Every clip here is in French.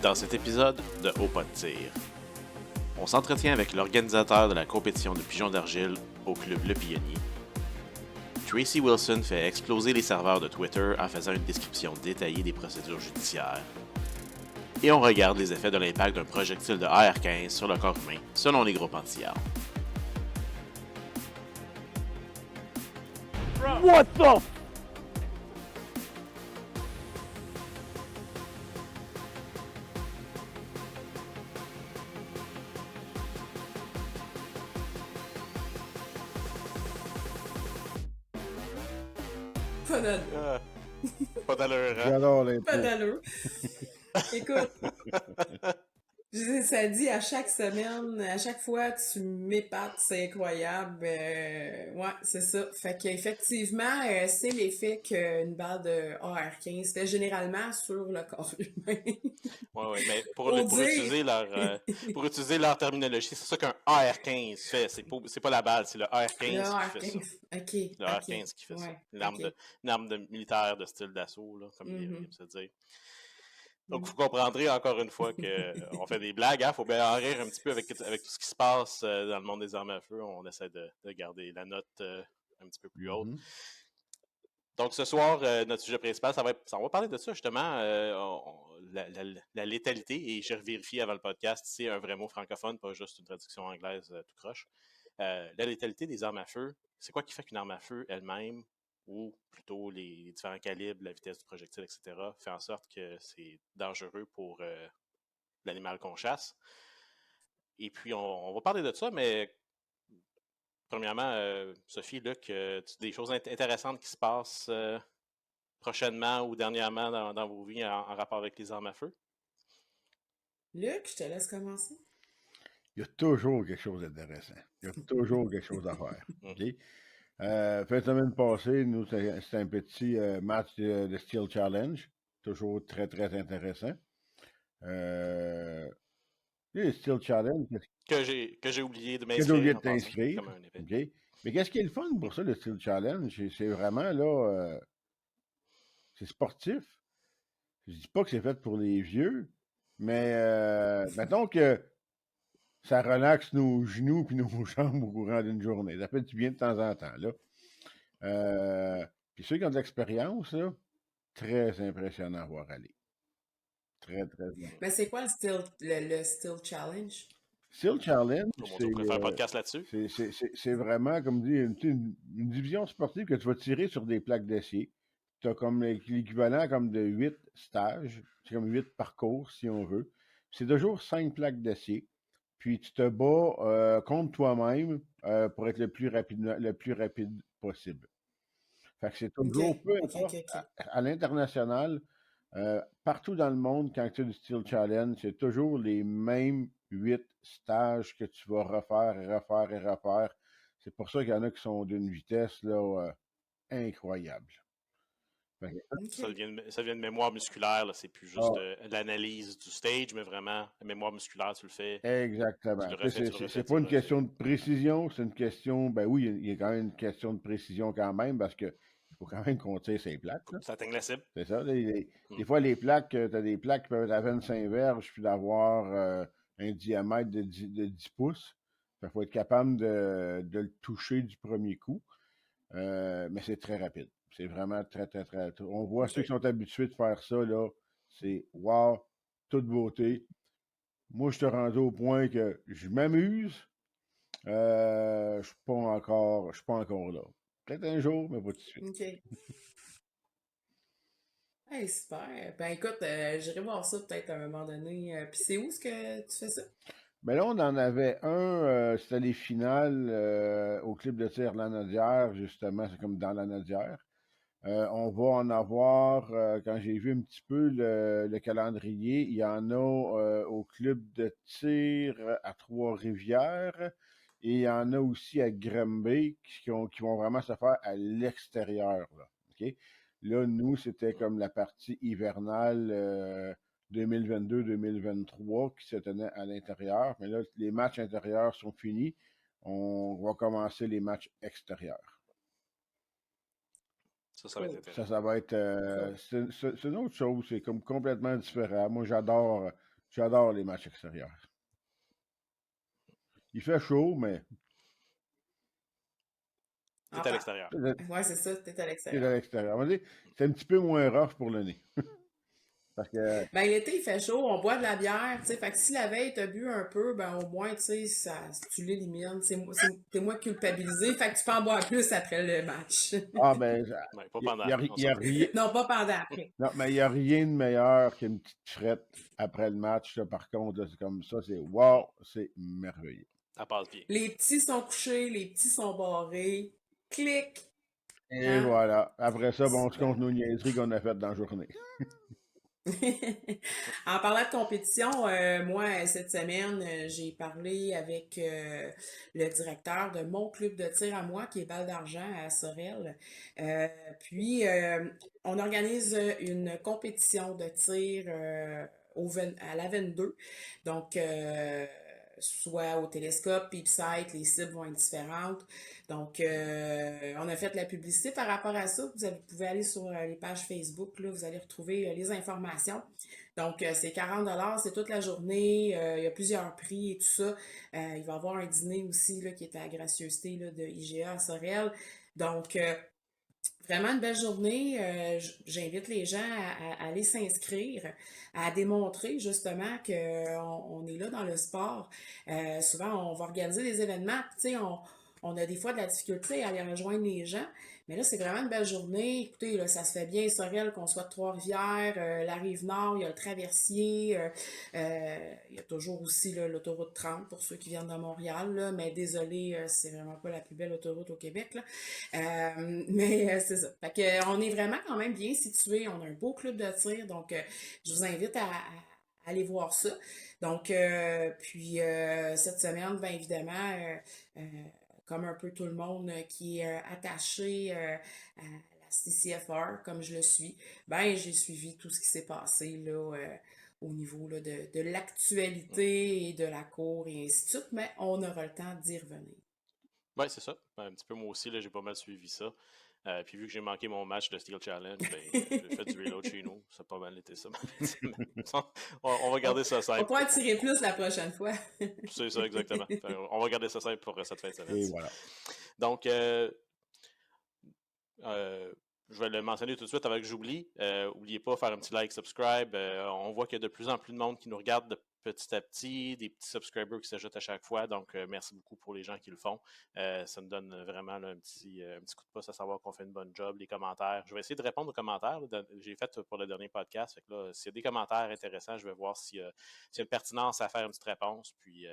Dans cet épisode de Haut pas de tir, on s'entretient avec l'organisateur de la compétition de pigeons d'argile au club Le Pionnier. Tracy Wilson fait exploser les serveurs de Twitter en faisant une description détaillée des procédures judiciaires. Et on regarde les effets de l'impact d'un projectile de AR-15 sur le corps humain, selon les groupes anti-armes. What the? Pas d'allure. Pas d'allure, hein? J'adore les Pas d'allure. Écoute, ça dit à chaque semaine, à chaque fois, tu m'épates, c'est incroyable. Ouais, c'est ça. Fait qu'effectivement, c'est l'effet qu'une balle de AR-15 fait généralement sur le corps humain. Oui, mais Pour dire- pour utiliser leur terminologie, c'est ça qu'un AR-15 fait. C'est pas la balle, c'est le Le AR-15 qui fait ça. AR-15. OK, Le OK. AR-15 qui fait ça. Ouais, Une arme, OK. une arme militaire de style d'assaut, là, comme il aime se dire. Donc, Mhm. vous comprendrez encore une fois qu'on fait des blagues. Il faut bien en rire un petit peu avec tout ce qui se passe dans le monde des armes à feu. On essaie de garder la note un petit peu plus haute. Donc, ce soir, notre sujet principal, on va parler de ça, justement, la létalité. Et j'ai revérifié avant le podcast, c'est un vrai mot francophone, pas juste une traduction anglaise tout croche. La létalité des armes à feu, c'est quoi qui fait qu'une arme à feu elle-même, ou plutôt les différents calibres, la vitesse du projectile, etc., fait en sorte que c'est dangereux pour l'animal qu'on chasse. Et puis, on va parler de ça, mais premièrement, Sophie, Luc, des choses intéressantes qui se passent prochainement ou dernièrement dans vos vies en rapport avec les armes à feu? Luc, je te laisse commencer. Il y a toujours quelque chose d'intéressant. Il y a toujours quelque chose à faire. OK? Fin de semaine passée, nous, c'était un petit match de Steel Challenge. Toujours très, très intéressant. Les Steel Challenge, Que j'ai oublié de que j'ai m'inscrire oublié de en passant, t'inscrire. comme un événement. OK? Mais qu'est-ce qui est le fun pour ça, le Steel Challenge? C'est vraiment, là, c'est sportif. Je dis pas que c'est fait pour les vieux, mais mettons que ça relaxe nos genoux puis nos jambes au courant d'une journée. Ça fait du bien de temps en temps, là. Puis ceux qui ont de l'expérience, là, très impressionnant à voir aller. Très, très bien. Mais c'est quoi le Steel Challenge? Steel Challenge, Oh mon Dieu, on pourrait faire un podcast là-dessus. c'est vraiment, comme dit, une division sportive que tu vas tirer sur des plaques d'acier. Tu as comme l'équivalent comme de 8 stages. C'est comme 8 parcours, si on veut. C'est toujours 5 plaques d'acier. Puis tu te bats contre toi-même pour être le plus rapide possible. Fait que c'est toujours, OK, peu OK, OK, importe, OK. à l'international, partout dans le monde, quand tu as du Steel Challenge, c'est toujours les mêmes 8 stages que tu vas refaire et refaire et refaire. C'est pour ça qu'il y en a qui sont d'une vitesse là, incroyable. Fait que, OK. Ça devient de mémoire musculaire, là. C'est plus juste l'analyse du stage, mais vraiment, la mémoire musculaire, tu le fais, exactement. tu le refais, tu le refais, C'est tu pas le une refais. question de précision, c'est une question, ben oui, il y a quand même une question de précision quand même, parce que il faut quand même qu'on tire ces plaques, Faut là. que ça atteigne la cible. C'est ça. Des fois, les plaques, tu as des plaques qui peuvent être à 25 verges, puis d'avoir un diamètre de 10 pouces. Il faut être capable de le toucher du premier coup. Mais c'est très rapide. C'est vraiment très, très, très. On voit ceux OK. qui sont habitués de faire ça, là. C'est wow, toute beauté. Moi, je te rends au point que je m'amuse. Je suis je suis pas encore là. Peut-être un jour, mais pas tout de suite. OK. Hey, super. Ben écoute, j'irai voir ça peut-être à un moment donné. Puis c'est où est-ce que tu fais ça? Mais là, on en avait un, c'était les finales au club de tir La Nodière, justement, c'est comme dans La Nodière. On va en avoir, quand j'ai vu un petit peu le calendrier, il y en a au club de tir à Trois-Rivières et il y en a aussi à Granby qui vont vraiment se faire à l'extérieur. Là, OK? Là, nous, c'était comme la partie hivernale 2022-2023 qui se tenait à l'intérieur. Mais là, les matchs intérieurs sont finis. On va commencer les matchs extérieurs. Ça va être Cool. intéressant. Ça va être. Cool. C'est une autre chose, c'est comme complètement différent. Moi, j'adore J'adore les matchs extérieurs. Il fait chaud, mais T'es à l'extérieur. Ouais, c'est ça, t'es à c'est l'extérieur. à l'extérieur. On va dire, c'est un petit peu moins rough pour le nez. Parce que, Ben, l'été, il fait chaud, on boit de la bière, tu sais, fait que si la veille, t'as bu un peu, ben, au moins, tu sais, tu l'élimines, t'es moins culpabilisé, fait que tu peux en boire plus après le match. ah ben, Ouais, pas il pendant, y a, on y a s'entend. rien, Non, pas pendant, après. non, mais il y a rien de meilleur qu'une petite frette après le match. Là, par contre, là, c'est comme ça, c'est wow, c'est merveilleux. Ça passe bien. Les petits sont couchés, les petits sont barrés, clic, Et hein? voilà. Après ça, bon, on se Super. compte nos niaiseries qu'on a faites dans la journée. En parlant de compétition, moi, cette semaine, j'ai parlé avec le directeur de mon club de tir à moi, qui est Balle d'Argent à Sorel. Puis, on organise une compétition de tir à la 22. Donc, soit au télescope, Peepsight, les cibles vont être différentes. Donc, on a fait la publicité par rapport à ça. Vous pouvez aller sur les pages Facebook, là, vous allez retrouver les informations. Donc, c'est 40 $, c'est toute la journée. Il y a plusieurs prix et tout ça. Il va y avoir un dîner aussi là, qui est à la gracieuseté là, de IGA à Sorel. Donc, vraiment une belle journée. J'invite les gens à aller s'inscrire, à démontrer justement qu'on est là dans le sport. Souvent, on va organiser des événements, tu sais, on a des fois de la difficulté à aller rejoindre les gens, mais là, c'est vraiment une belle journée. Écoutez, là, ça se fait bien, Sorel, qu'on soit de Trois-Rivières, la Rive-Nord, il y a le Traversier, il y a toujours aussi là, l'autoroute 30 pour ceux qui viennent de Montréal, là, mais désolé, c'est vraiment pas la plus belle autoroute au Québec, là. Mais c'est ça. Fait que, on est vraiment quand même bien situé. On a un beau club de tir, donc je vous invite à aller voir ça. Donc, puis cette semaine, bien évidemment, comme un peu tout le monde qui est attaché à la CCFR, comme je le suis, ben j'ai suivi tout ce qui s'est passé là, au niveau là, de l'actualité et de la cour et ainsi de suite, mais on aura le temps d'y revenir. Ouais, c'est ça. Un petit peu moi aussi, là, j'ai pas mal suivi ça. Puis vu que j'ai manqué mon match de Steel Challenge, ben, j'ai fait du reload chez nous. Ça a pas mal été ça. On va garder ça On simple. pourra tirer plus la prochaine fois. C'est ça, exactement. On va garder ça simple pour cette fin de Et semaine-ci. voilà. Donc, je vais le mentionner tout de suite avant que j'oublie. N'oubliez pas de faire un petit like, subscribe. On voit qu'il y a de plus en plus de monde qui nous regarde de petit à petit, des petits subscribers qui s'ajoutent à chaque fois. Donc, merci beaucoup pour les gens qui le font. Ça nous donne vraiment là, un petit coup de pouce à savoir qu'on fait une bonne job. Les commentaires. Je vais essayer de répondre aux commentaires. J'ai fait pour le dernier podcast. Fait que là, s'il y a des commentaires intéressants, je vais voir s'il y a une pertinence à faire une petite réponse. Puis,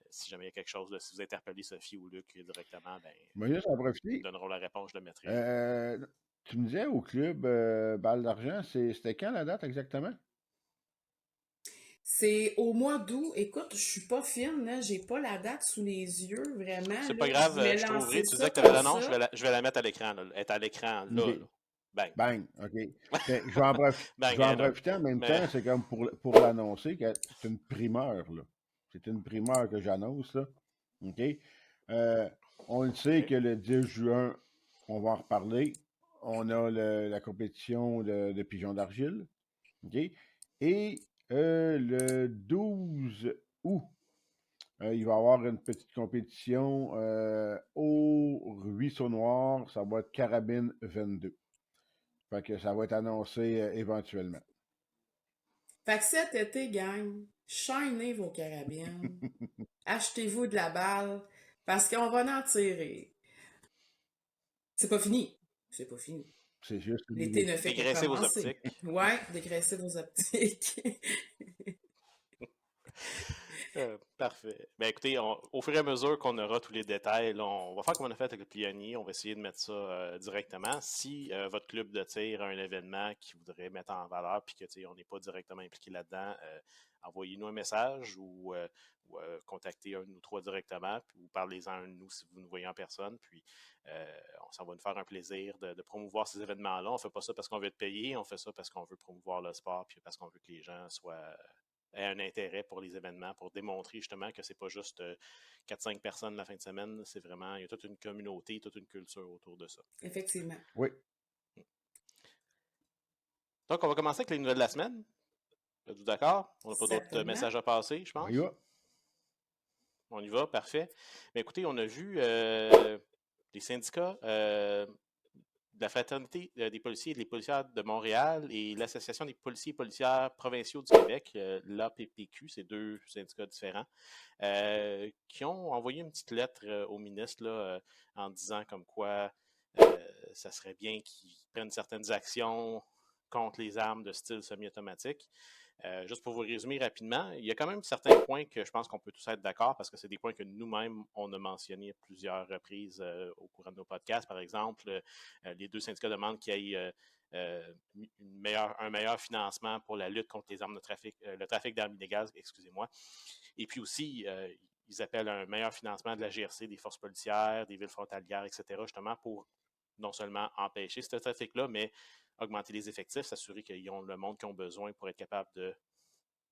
si jamais il y a quelque chose, là, si vous interpellez Sophie ou Luc directement, ben, Moi, juste en ils profiter. me donneront la réponse, je le mettrai. Tu me disais au club Balle d'Argent, c'était quand la date exactement? C'est au mois d'août. Écoute, je suis pas fine, là. J'ai pas la date sous les yeux, vraiment, C'est pas là. grave, Je voulais je trouverai. lancer Tu ça disais que tu avais comme l'annonce, ça. je vais la mettre à l'écran. Là. Elle est à l'écran, là, OK. là. Bang. Bang, OK. Ben, je Bang, vais en elle est là. profiter en même Mais, temps, c'est comme pour l'annoncer que c'est une primeur, là. C'est une primeur que j'annonce, là. OK? On le sait OK. que le 10 juin, on va en reparler. On a la compétition de pigeons d'argile. OK? Et le 12 août, il va y avoir une petite compétition au Ruisseau Noir. Ça va être Carabine 22. Fait que ça va être annoncé éventuellement. Fait que cet été, gang, shinez vos carabines. Achetez-vous de la balle, parce qu'on va en tirer. C'est pas fini. C'est pas fini. C'est juste le L'été début. ne fait que dégraissez vos commencer. optiques. Ouais, dégraissez vos optiques. Parfait. Ben écoutez, au fur et à mesure qu'on aura tous les détails, là, on va faire comme on a fait avec le pionnier. On va essayer de mettre ça directement. Si votre club de tir a un événement qui voudrait mettre en valeur puis que on n'est pas directement impliqué là-dedans, envoyez-nous un message ou contactez un de nous trois directement, puis, ou parlez-en à un de nous si vous nous voyez en personne. Puis ça va nous faire un plaisir de promouvoir ces événements-là. On ne fait pas ça parce qu'on veut être payé, on fait ça parce qu'on veut promouvoir le sport puis parce qu'on veut que les gens aient un intérêt pour les événements, pour démontrer justement que c'est pas juste 4-5 personnes la fin de semaine, c'est vraiment, il y a toute une communauté, toute une culture autour de ça. Effectivement. Oui. Donc, on va commencer avec les nouvelles de la semaine. Êtes-vous d'accord? On n'a pas d'autres Certainement. messages à passer, je pense. On y va. On y va, parfait. Mais écoutez, on a vu les syndicats de la Fraternité des policiers et des policières de Montréal et l'Association des policiers et policières provinciaux du Québec, l'APPQ, c'est deux syndicats différents, qui ont envoyé une petite lettre au ministre là, en disant comme quoi ça serait bien qu'ils prennent certaines actions contre les armes de style semi-automatique. Juste pour vous résumer rapidement, il y a quand même certains points que je pense qu'on peut tous être d'accord parce que c'est des points que nous-mêmes, on a mentionnés à plusieurs reprises au courant de nos podcasts. Par exemple, les deux syndicats demandent qu'il y ait un meilleur financement pour la lutte contre les armes de trafic, le trafic d'armes illégales, excusez-moi. Et puis aussi, ils appellent un meilleur financement de la GRC, des forces policières, des villes frontalières, etc., justement pour non seulement empêcher ce trafic-là, mais augmenter les effectifs, s'assurer qu'ils ont le monde qu'ils ont besoin pour être capable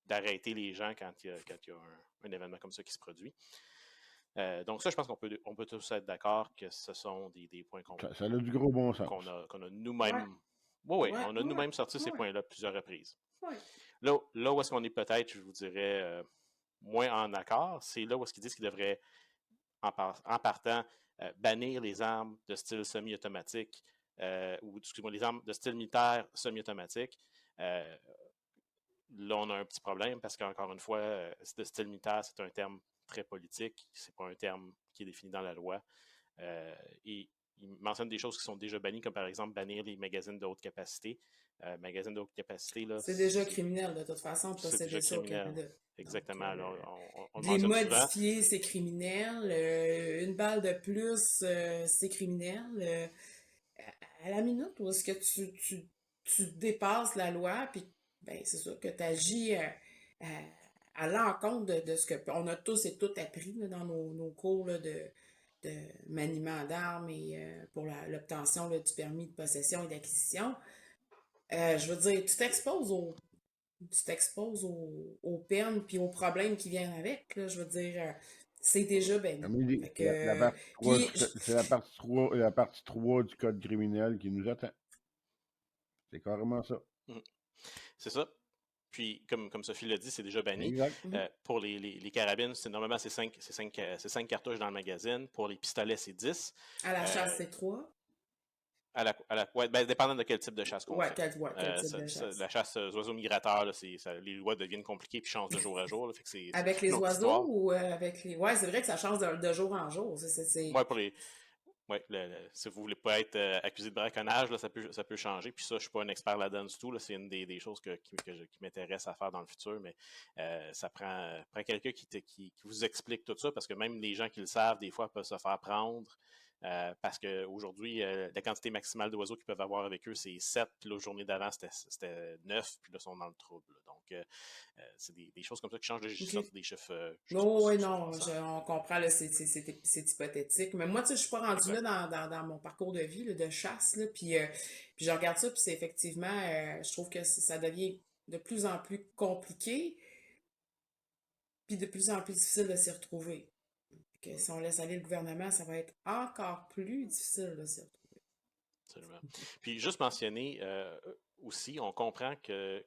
d'arrêter les gens quand il y a un événement comme ça qui se produit. Donc ça, je pense qu'on peut tous être d'accord que ce sont des points Ça a du gros bon sens. qu'on a nous-mêmes... Oui, on a nous-mêmes sorti ces points-là à plusieurs reprises. Ouais. Là où est-ce qu'on est peut-être, je vous dirais, moins en accord, c'est là où est-ce qu'ils disent qu'ils devraient, en partant, bannir les armes de style semi-automatique ou, excusez-moi, les armes de style militaire semi-automatique. Là, on a un petit problème parce qu'encore une fois, de style militaire, c'est un terme très politique. C'est pas un terme qui est défini dans la loi. Et il mentionne des choses qui sont déjà bannies, comme par exemple bannir les magazines de haute capacité. Magazines de haute capacité, là, c'est déjà criminel de toute façon de posséder ça au Canada. Exactement. Donc, on le les mentionne souvent. modifier, c'est criminel. Une balle de plus, c'est criminel. À la minute où est-ce que tu dépasses la loi, puis ben, c'est sûr que tu agis à l'encontre de ce que on a tous et toutes appris là, dans nos cours là, de maniement d'armes et pour l'obtention du permis de possession et d'acquisition. Je veux dire, tu t'exposes aux peines puis aux problèmes qui viennent avec. Là, je veux dire, c'est déjà banni. Amélie, Fait que, c'est la partie 3 du code criminel qui nous attend. C'est carrément ça. C'est ça. Puis, comme Sophie l'a dit, c'est déjà banni. Exact. Pour les carabines, normalement, c'est 5 cartouches dans le magazine. Pour les pistolets, c'est 10. À la chasse, c'est 3. Ouais, dépendant de quel type de chasse qu'on fait. Quel type de chasse. La chasse aux oiseaux migrateurs, là, les lois deviennent compliquées et changent de jour à jour. Là, fait que avec les oiseaux ou avec les... Ouais, c'est vrai que ça change de jour en jour. Ouais, pour les... Ouais, si vous voulez pas être accusé de braconnage, là, ça peut changer. Puis ça, je suis pas un expert là-dedans du tout. Là. C'est une des choses qui m'intéresse à faire dans le futur, mais ça prend quelqu'un qui vous explique tout ça, parce que même les gens qui le savent, des fois, peuvent se faire prendre. Parce qu'aujourd'hui, la quantité maximale d'oiseaux qu'ils peuvent avoir avec eux, c'est 7, puis la journée d'avant, c'était 9, puis là, ils sont dans le trouble. Donc, c'est des choses comme ça qui changent de législation, des chiffres. Oui, non, on comprend, là, c'est hypothétique. Mais moi, tu sais, je suis pas rendue là dans mon parcours de vie là, de chasse, là, puis je regarde ça, puis c'est effectivement, je trouve que ça devient de plus en plus compliqué, puis de plus en plus difficile de s'y retrouver. Que si on laisse aller le gouvernement, ça va être encore plus difficile de s'y retrouver. Absolument. Puis juste mentionner aussi, on comprend que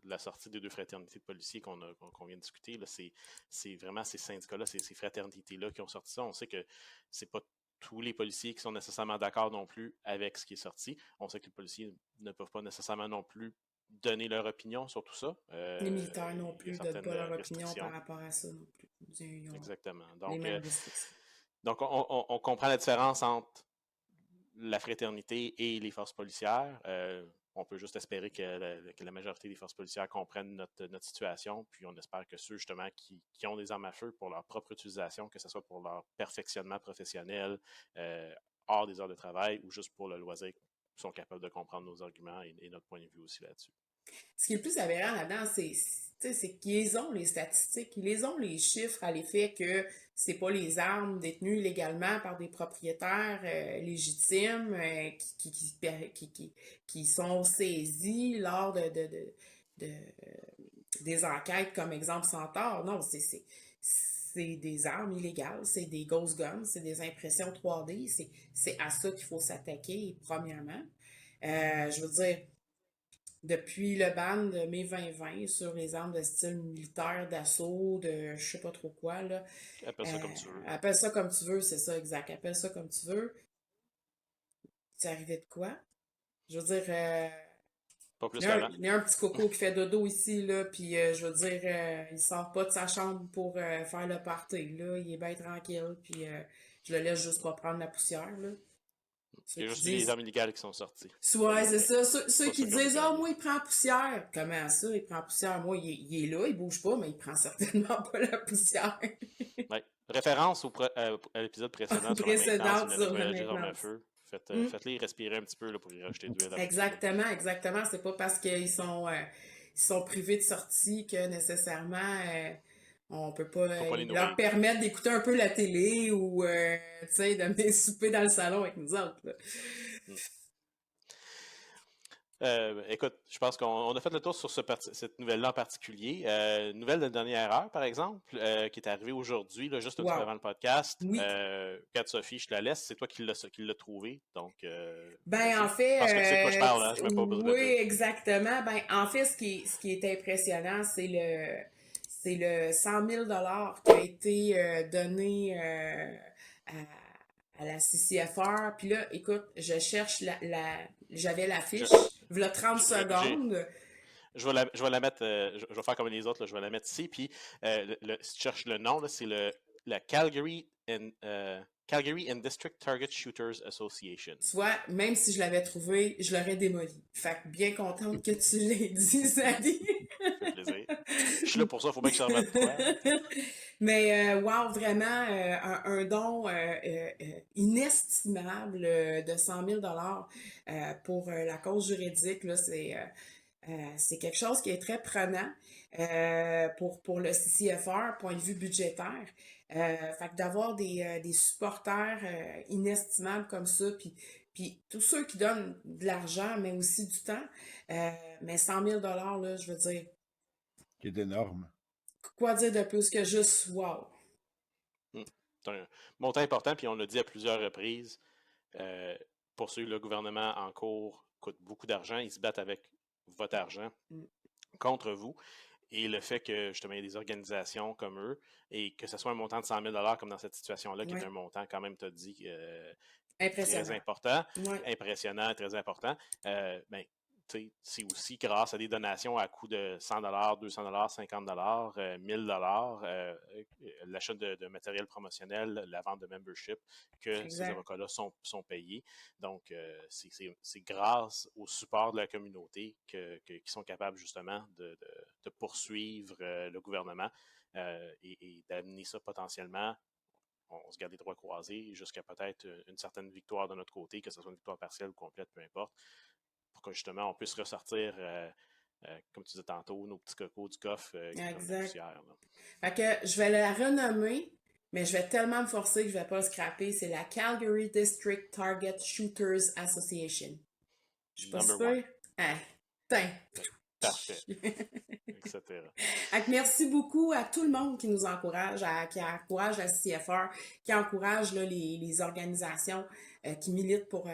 la sortie des deux fraternités de policiers qu'on vient de discuter, là, c'est vraiment ces syndicats-là, ces fraternités-là qui ont sorti ça. On sait que c'est pas tous les policiers qui sont nécessairement d'accord non plus avec ce qui est sorti. On sait que les policiers ne peuvent pas nécessairement non plus donner leur opinion sur tout ça. Les militaires non plus ne donnent pas leur opinion par rapport à ça non plus. Exactement. Donc, on comprend la différence entre la fraternité et les forces policières. On peut juste espérer que la majorité des forces policières comprennent notre situation, puis on espère que ceux, justement, qui ont des armes à feu pour leur propre utilisation, que ce soit pour leur perfectionnement professionnel, hors des heures de travail, ou juste pour le loisir, sont capables de comprendre nos arguments et notre point de vue aussi là-dessus. Ce qui est le plus aberrant là-dedans, c'est qu'ils ont les statistiques, ils ont les chiffres à l'effet que c'est pas les armes détenues illégalement par des propriétaires légitimes qui sont saisies lors des enquêtes, comme exemple Centaure. Non, c'est des armes illégales, c'est des ghost guns, c'est des impressions 3D, c'est à ça qu'il faut s'attaquer, premièrement. Je veux dire, depuis le ban de mai 2020 sur les armes de style militaire, d'assaut, de je sais pas trop quoi, là. Appelle ça comme tu veux. Appelle ça comme tu veux, c'est ça, exact. Appelle ça comme tu veux. C'est arrivé de quoi? Je veux dire, Pas plus il y a un, qu'avant. il y a un petit coco qui fait dodo ici, là, puis je veux dire, il sort pas de sa chambre pour faire le party, là. Il est bien tranquille, puis je le laisse juste pas prendre la poussière, là. Il Ceux y a qui juste eu les disent, armes illégales qui sont sorties. ouais, c'est ça. Ceux Pas qui ceux qui ont été disent, ah, permis. moi, il prend poussière. Comment ça, il prend poussière? Moi, il est là, il bouge pas, mais il prend certainement pas la poussière. Ouais. Référence à l'épisode précédent sur la maintenance Précédente d'une sur la technologie d'armes à maintenance. feu. Hmm. Faites-les respirer un petit peu là, pour y rajouter de l'huile à boucher. Exactement, exactement. C'est pas parce ils sont privés de sortie que nécessairement on peut pas Faut pas les leur nourrir. permettre d'écouter un peu la télé ou tu sais, de venir souper dans le salon avec nous autres, là. Écoute, je pense qu'on a fait le tour sur cette nouvelle-là en particulier. Nouvelle de dernière heure, par exemple, qui est arrivée aujourd'hui, là, juste un petit peu Wow. avant le podcast. Oui. Kat-Sophie, je te la laisse. C'est toi qui l'as trouvé. Donc, Ben, en vas-y. Je pense que c'est de quoi je fait, parle, hein? Je ne mets pas besoin de oui, le dire. exactement. Ben, en fait, ce qui est impressionnant, c'est le 100 000 qui a été donné à la CCFR. Puis là, écoute, je cherche j'avais la Je, fiche, v'là 30 je, j'ai- secondes. je vais la mettre, je vais faire comme les autres, là, je vais la mettre ici. Puis, si tu cherches le nom, là, c'est la Calgary and District Target Shooters Association. Tu vois, même si je l'avais trouvé, je l'aurais démoli. Fait que bien contente que tu l'aies dit, Sally. Ça fait plaisir. Je suis là pour ça, il faut bien que je remette de quoi. Mais wow, vraiment un don inestimable de 100 000 pour la cause juridique. Là, c'est quelque chose qui est très prenant pour le CCFR, point de vue budgétaire. Fait que d'avoir des supporters inestimables comme ça, puis tous ceux qui donnent de l'argent, mais aussi du temps, mais 100 000 là, je veux dire, Qui est énorme. quoi dire de plus que juste wow? C'est un montant important, puis on l'a dit à plusieurs reprises, poursuivre le gouvernement en cours coûte beaucoup d'argent. Ils se battent avec votre argent contre vous. Et le fait que, justement, il y a des organisations comme eux et que ce soit un montant de 100 000 comme dans cette situation-là, qui est un montant, quand même, tu as dit, très important, impressionnant, très important, ben, c'est aussi grâce à des donations à coût de 100 $, 200 $, 50 $, 1000 $, l'achat de matériel promotionnel, la vente de membership, que ces avocats-là sont payés. Donc, c'est grâce au support de la communauté qu'ils sont capables justement de poursuivre le gouvernement et d'amener ça potentiellement. On se garde les droits croisés jusqu'à peut-être une certaine victoire de notre côté, que ce soit une victoire partielle ou complète, peu importe, pour que justement on puisse ressortir, comme tu disais tantôt, nos petits cocos du coffre qui prennent la poussière. Fait que je vais la renommer, mais je vais tellement me forcer que je vais pas le scraper. C'est la Calgary District Target Shooters Association. Je suis pas sûre. Ah, parfait. Etc. Merci beaucoup à tout le monde qui nous encourage, qui encourage la CFR, qui encourage là, les organisations qui militent pour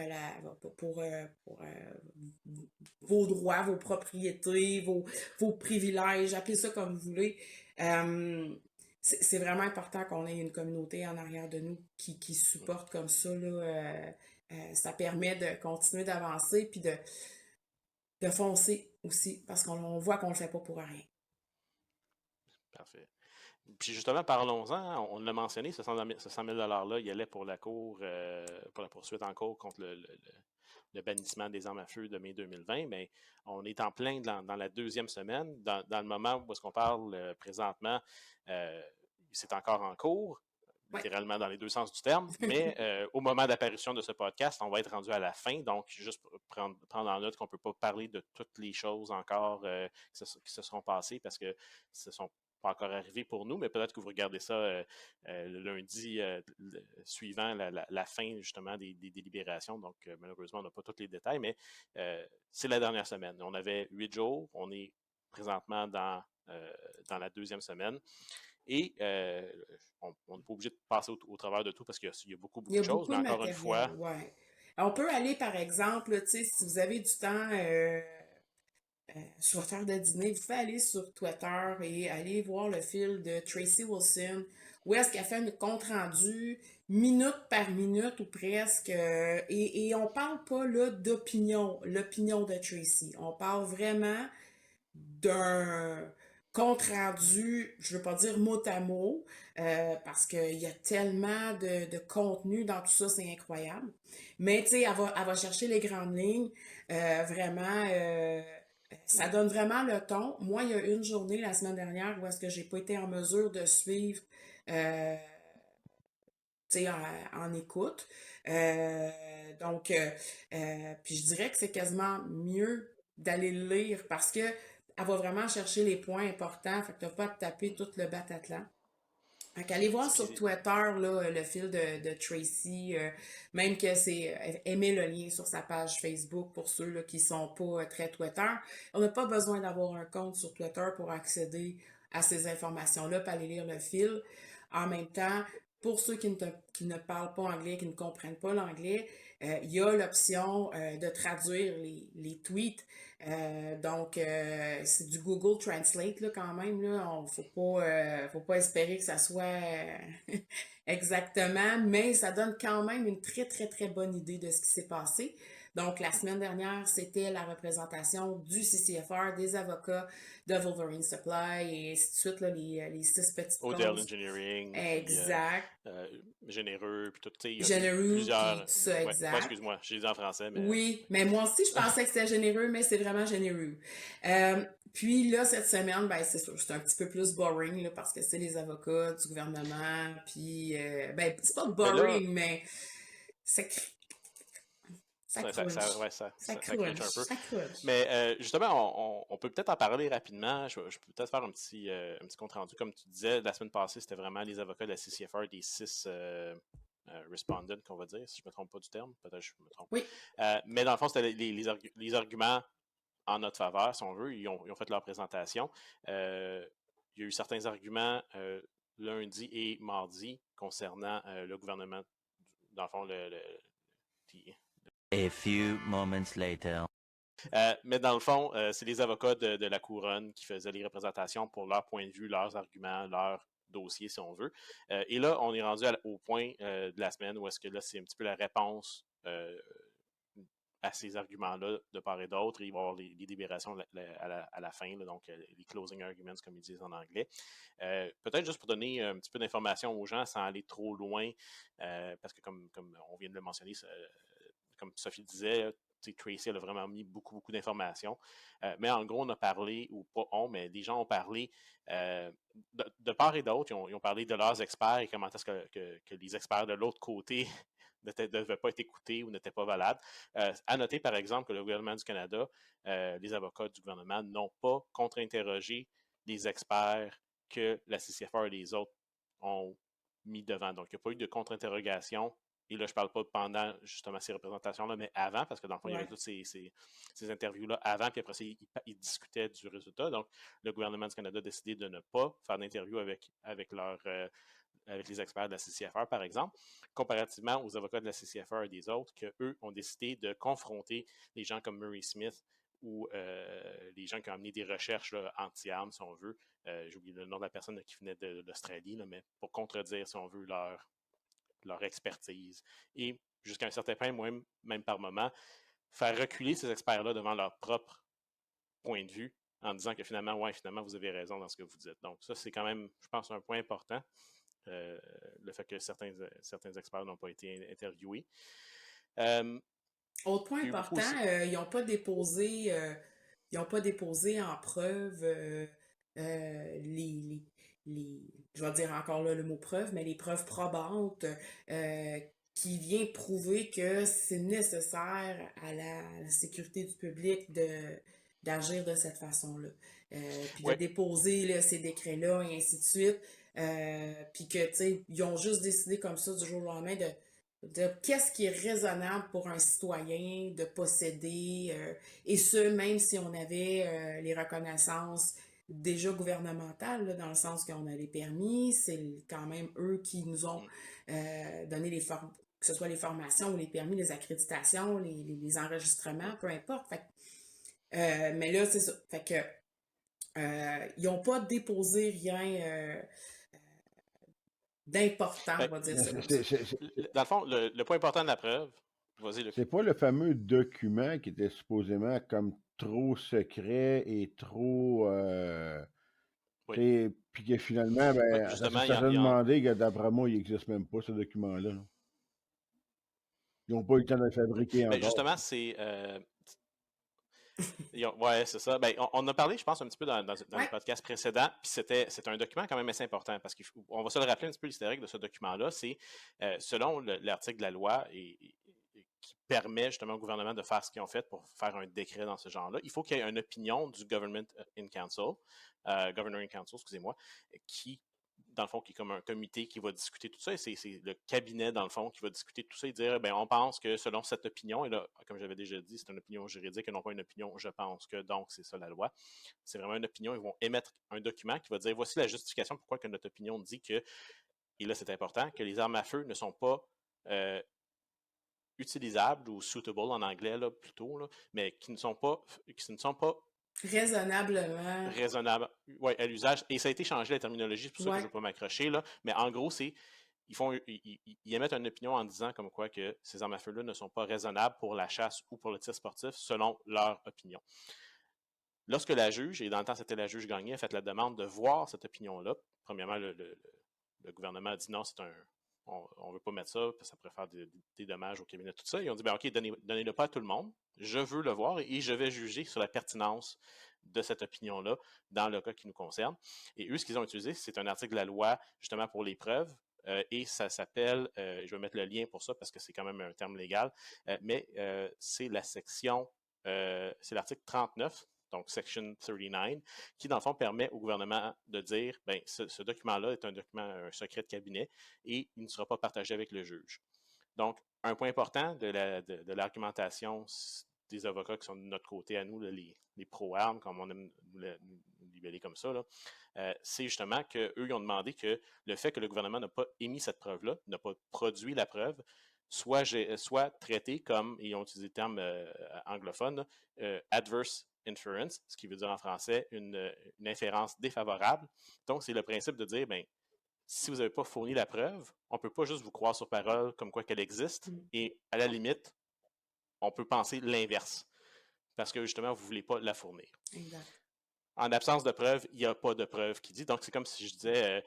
vos droits, vos propriétés, vos privilèges, appelez ça comme vous voulez. C'est vraiment important qu'on ait une communauté en arrière de nous qui supporte comme ça. Là, ça permet de continuer d'avancer puis de foncer aussi, parce qu'on voit qu'on le fait pas pour rien. Parfait. Puis justement, parlons-en, hein, on l'a mentionné, ce 100 000 $-là, il allait pour la cour, pour la poursuite en cours contre le bannissement des armes à feu de mai 2020, mais on est en plein dans la deuxième semaine, dans le moment où est-ce qu'on parle présentement, c'est encore en cours, littéralement dans les deux sens du terme, mais au moment d'apparition de ce podcast, on va être rendu à la fin, donc juste pour prendre en note qu'on ne peut pas parler de toutes les choses encore qui se sont passées parce que ce sont pas encore arrivé pour nous, mais peut-être que vous regardez ça le lundi suivant la fin justement des délibérations. Donc, malheureusement, on n'a pas tous les détails, mais c'est la dernière semaine. On avait 8 jours. On est présentement dans la deuxième semaine. Et on n'est pas obligé de passer au travers de tout parce qu'il y a beaucoup de choses, mais encore une fois... Ouais. On peut aller, par exemple, si vous avez du temps sur votre heure de dîner, vous pouvez aller sur Twitter et aller voir le fil de Tracy Wilson, où est-ce qu'elle fait un compte rendu minute par minute ou presque, et on parle pas là l'opinion de Tracy. On parle vraiment d'un compte rendu, je veux pas dire mot à mot, parce qu'il y a tellement de contenu dans tout ça, c'est incroyable. Mais tu sais, elle va chercher les grandes lignes, vraiment, ça donne vraiment le ton. Moi, il y a une journée la semaine dernière où est-ce que j'ai pas été en mesure de suivre, euh, tu sais, en écoute. Euh, puis je dirais que c'est quasiment mieux d'aller le lire parce que elle va vraiment chercher les points importants, fait que t'as pas à te taper tout le batatlan. Fait qu'allez voir sur Puis, Twitter là, le fil de Tracy, même que c'est aimer le lien sur sa page Facebook pour ceux là, qui sont pas très Twitter. On n'a pas besoin d'avoir un compte sur Twitter pour accéder à ces informations-là, pour aller lire le fil. En même temps, pour ceux qui ne parlent pas anglais, qui ne comprennent pas l'anglais, il y a l'option de traduire les tweets. C'est du Google Translate là, quand même. Là. Faut pas espérer que ça soit exactement, mais ça donne quand même une très, très, très bonne idée de ce qui s'est passé. Donc, la semaine dernière, c'était la représentation du CCFR, des avocats de Wolverine Supply et ainsi de suite, là, les 6 petites Odell causes. Engineering, puis Exact. Généreux, puis tout, tu sais, il y a eu Généreux, puis plusieurs... tout ça, Ouais, exact. excuse-moi, je l'ai dit en français, mais... Oui, mais moi aussi, je pensais que c'était généreux, mais c'est vraiment généreux. Puis là, cette semaine, ben, c'est sûr, c'est un petit peu plus boring, là, parce que c'est les avocats du gouvernement, puis, ben, c'est pas Mais là, boring, mais ça, ça crunch. ouais, Ça ça crunch un crunch. peu. Ça crunch. Mais justement, on peut peut-être en parler rapidement. Je peux peut-être faire un petit compte rendu. Comme tu disais, la semaine passée, c'était vraiment les avocats de la CCFR des 6 respondents, qu'on va dire, si je ne me trompe pas du terme. Peut-être que je me trompe. Oui. Mais dans le fond, c'était les arguments en notre faveur, si on veut. Ils ont fait leur présentation. Il y a eu certains arguments lundi et mardi concernant le gouvernement, dans le fond, A few moments later. Mais dans le fond, c'est les avocats de la couronne qui faisaient les représentations pour leur point de vue, leurs arguments, leur dossier, si on veut. Et là, on est rendu au point de la semaine où est-ce que là, c'est un petit peu la réponse à ces arguments-là de part et d'autre. Il va y avoir les délibérations à la fin, là, donc les closing arguments, comme ils disent en anglais. Peut-être juste pour donner un petit peu d'informations aux gens sans aller trop loin, parce que comme on vient de le mentionner, comme Sophie disait, Tracy elle a vraiment mis beaucoup, beaucoup d'informations. Mais en gros, on a parlé, ou pas on, mais des gens ont parlé de part et d'autre. Ils ont parlé de leurs experts et comment est-ce que les experts de l'autre côté ne devaient pas être écoutés ou n'étaient pas valables. À noter, par exemple, que le gouvernement du Canada, les avocats du gouvernement n'ont pas contre-interrogé les experts que la CCFR et les autres ont mis devant. Donc, il n'y a pas eu de contre-interrogation. Et là, je ne parle pas pendant justement ces représentations-là, mais avant, parce que dans le fond, il y avait toutes ces interviews-là avant, puis après ça, ils discutaient du résultat. Donc, le gouvernement du Canada a décidé de ne pas faire d'interview avec les experts de la CCFR, par exemple, comparativement aux avocats de la CCFR et des autres, qu'eux ont décidé de confronter les gens comme Murray Smith ou les gens qui ont amené des recherches anti-armes, si on veut. J'ai oublié le nom de la personne qui venait de l'Australie, là, mais pour contredire, si on veut, leur expertise. Et jusqu'à un certain point, même par moment, faire reculer ces experts-là devant leur propre point de vue en disant que finalement, vous avez raison dans ce que vous dites. Donc ça, c'est quand même, je pense, un point important, le fait que certains experts n'ont pas été interviewés. Autre point important, ils n'ont pas déposé en preuve je vais dire encore là le mot preuve, mais les preuves probantes qui vient prouver que c'est nécessaire à la sécurité du public d'agir de cette façon-là. Puis de déposer là, ces décrets-là et ainsi de suite. Puis que, tu sais, ils ont juste décidé comme ça du jour au lendemain de qu'est-ce qui est raisonnable pour un citoyen de posséder, et ce, même si on avait les reconnaissances déjà gouvernementales, là, dans le sens qu'on a les permis, c'est quand même eux qui nous ont donné que ce soit les formations ou les permis, les accréditations, les enregistrements, peu importe. Fait Mais là, c'est ça. Fait que ils n'ont pas déposé rien d'important, on Ben, va dire Mais ça comme ça. dans le fond, le point important de la preuve, vas-y, Luc. c'est pas le fameux document qui était supposément comme trop secret et trop... Oui. Puis que finalement, ben, Justement, ça t'a demandé que d'après moi, il n'existe même pas, ce document-là. Là. Ils n'ont pas eu le temps de le fabriquer Ben, encore. justement, c'est. Ouais, c'est ça. Ben, on a parlé, je pense, un petit peu dans Ouais. les podcasts précédents, puis c'était un document quand même assez important, parce qu'on va se le rappeler un petit peu l'historique de ce document-là. C'est selon l'article de la loi qui permet justement au gouvernement de faire ce qu'ils ont fait pour faire un décret dans ce genre-là, il faut qu'il y ait une opinion du Governor in Council, excusez-moi, qui dans le fond, qui est comme un comité qui va discuter tout ça. Et c'est le cabinet, dans le fond, qui va discuter tout ça et dire, ben, on pense que selon cette opinion, et là, comme j'avais déjà dit, c'est une opinion juridique et non pas une opinion, je pense que, donc, c'est ça la loi. C'est vraiment une opinion. Ils vont émettre un document qui va dire, voici la justification pourquoi que notre opinion dit que, et là, c'est important, que les armes à feu ne sont pas utilisables ou suitable en anglais, là, plutôt, là, mais qui ne sont pas Raisonnablement. raisonnable à l'usage. Et ça a été changé la terminologie, c'est pour ça que je ne veux pas m'accrocher. Là. Mais en gros, c'est ils émettent une opinion en disant comme quoi que ces armes à feu-là ne sont pas raisonnables pour la chasse ou pour le tir sportif, selon leur opinion. Lorsque la juge, et dans le temps c'était la juge Gagné, a fait la demande de voir cette opinion-là, premièrement, le gouvernement a dit non, on ne veut pas mettre ça, parce que ça pourrait faire des dommages au cabinet, tout ça. Ils ont dit, ben, OK, donnez-le pas à tout le monde. Je veux le voir et je vais juger sur la pertinence de cette opinion-là dans le cas qui nous concerne. Et eux, ce qu'ils ont utilisé, c'est un article de la loi, justement, pour les preuves. Et ça s'appelle, je vais mettre le lien pour ça parce que c'est quand même un terme légal, mais c'est la section, c'est l'article 39, donc Section 39, qui, dans le fond, permet au gouvernement de dire, bien, ce document-là est un document, un secret de cabinet, et il ne sera pas partagé avec le juge. Donc, un point important de l'argumentation des avocats qui sont de notre côté à nous, là, les pro-armes, comme on aime nous libeller comme ça, c'est justement qu'eux, ils ont demandé que le fait que le gouvernement n'a pas émis cette preuve-là, n'a pas produit la preuve, soit traité comme, et ils ont utilisé le terme anglophone, adverse inference, ce qui veut dire en français une inférence défavorable. Donc, c'est le principe de dire, ben, si vous n'avez pas fourni la preuve, on ne peut pas juste vous croire sur parole comme quoi qu'elle existe, et à la limite, on peut penser l'inverse, parce que justement, vous ne voulez pas la fournir. Exact. En absence de preuve, il n'y a pas de preuve qui dit. Donc, c'est comme si je disais,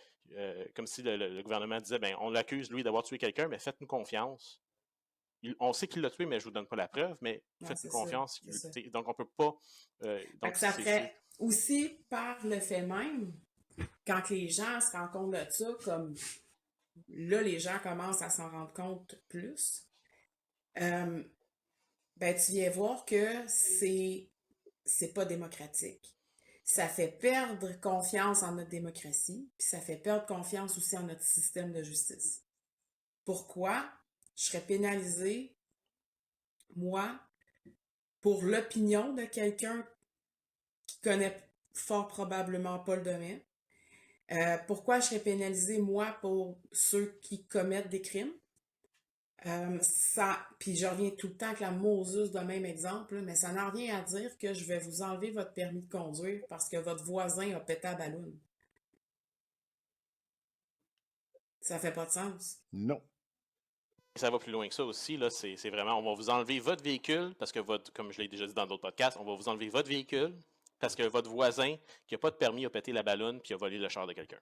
comme si le gouvernement disait, ben, on l'accuse, lui, d'avoir tué quelqu'un, mais faites-nous confiance. On sait qu'il l'a tué, mais je ne vous donne pas la preuve, mais faites-nous confiance. Donc, on ne peut pas... donc, ça ferait aussi par le fait même, quand les gens se rendent compte de ça, comme là, les gens commencent à s'en rendre compte plus, ben, tu viens voir que c'est pas démocratique. Ça fait perdre confiance en notre démocratie, puis ça fait perdre confiance aussi en notre système de justice. Pourquoi je serais pénalisée, moi, pour l'opinion de quelqu'un qui connaît fort probablement pas le domaine? Pourquoi je serais pénalisée, moi, pour ceux qui commettent des crimes? Puis je reviens tout le temps avec la Moses de même exemple, mais ça n'a rien à dire que je vais vous enlever votre permis de conduire parce que votre voisin a pété à ballon. Ça fait pas de sens. Non. Ça va plus loin que ça aussi. Là, c'est vraiment, on va vous enlever votre véhicule parce que comme je l'ai déjà dit dans d'autres podcasts, on va vous enlever votre véhicule parce que votre voisin qui n'a pas de permis a pété la ballonne puis a volé le char de quelqu'un.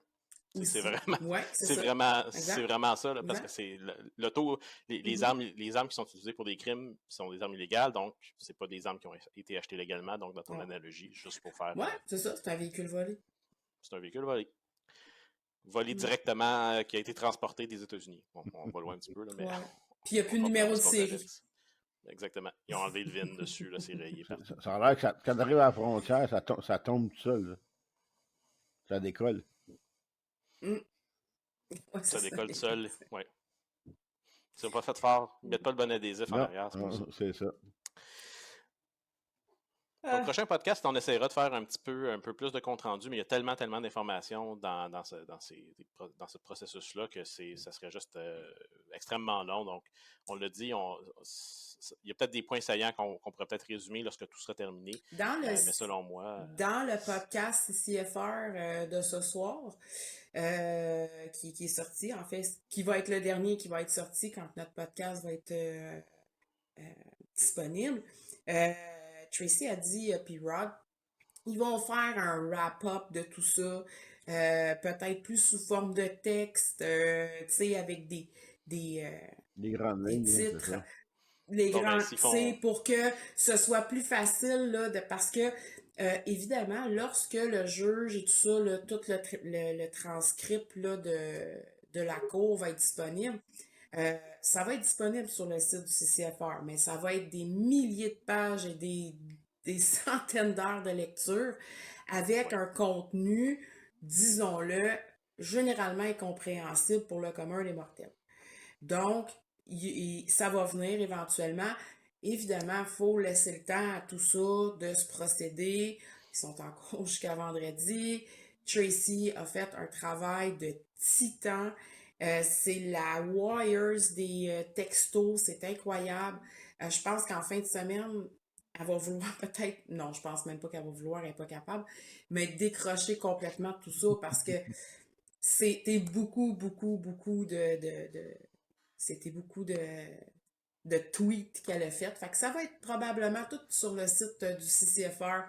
C'est vraiment, ouais, c'est vraiment ça, là, parce que c'est l'auto, les armes qui sont utilisées pour des crimes sont des armes illégales, donc c'est pas des armes qui ont été achetées légalement, donc dans ton analogie, juste pour faire. Ouais, c'est ça, c'est un véhicule volé. C'est un véhicule volé. Volé directement, qui a été transporté des États-Unis. Bon, on va loin un petit peu, là, mais. Ouais. Puis il n'y a plus de numéro de série. Exactement. Ils ont enlevé le VIN dessus, là, c'est rayé partout. Ça a l'air que quand tu arrives à la frontière, ça tombe tout seul. Là. Ça décolle. Ouais, ça décolle tout seul, oui. Ils sont pas fait fort. Ils mettent pas le bon adhésif en arrière. C'est ça. Au prochain podcast, on essaiera de faire un peu plus de compte-rendu, mais il y a tellement d'informations dans ce processus-là que ça serait juste extrêmement long. Donc, on l'a dit, il y a peut-être des points saillants qu'on pourrait peut-être résumer lorsque tout sera terminé. Mais selon moi... Dans le podcast CFR de ce soir, qui est sorti, en fait, qui va être le dernier qui va être sorti quand notre podcast va être disponible, Tracy a dit, puis Rod, ils vont faire un wrap-up de tout ça, peut-être plus sous forme de texte, tu sais, avec des grandes lignes, titres, c'est ça. les grands, c'est pour que ce soit plus facile, là, parce que, évidemment, lorsque le juge et tout ça, là, tout le transcript là, de la cour va être disponible, ça va être disponible sur le site du CCFR, mais ça va être des milliers de pages et des centaines d'heures de lecture avec un contenu, disons-le, généralement incompréhensible pour le commun des mortels. Donc, ça va venir éventuellement. Évidemment, il faut laisser le temps à tout ça de se procéder. Ils sont en cours jusqu'à vendredi. Tracy a fait un travail de titan. C'est la Wires des textos, c'est incroyable. Je pense qu'en fin de semaine, elle va vouloir peut-être, non, je pense même pas qu'elle va vouloir, elle n'est pas capable, mais décrocher complètement tout ça parce que c'était beaucoup de tweets qu'elle a fait. Fait que ça va être probablement tout sur le site du CCFR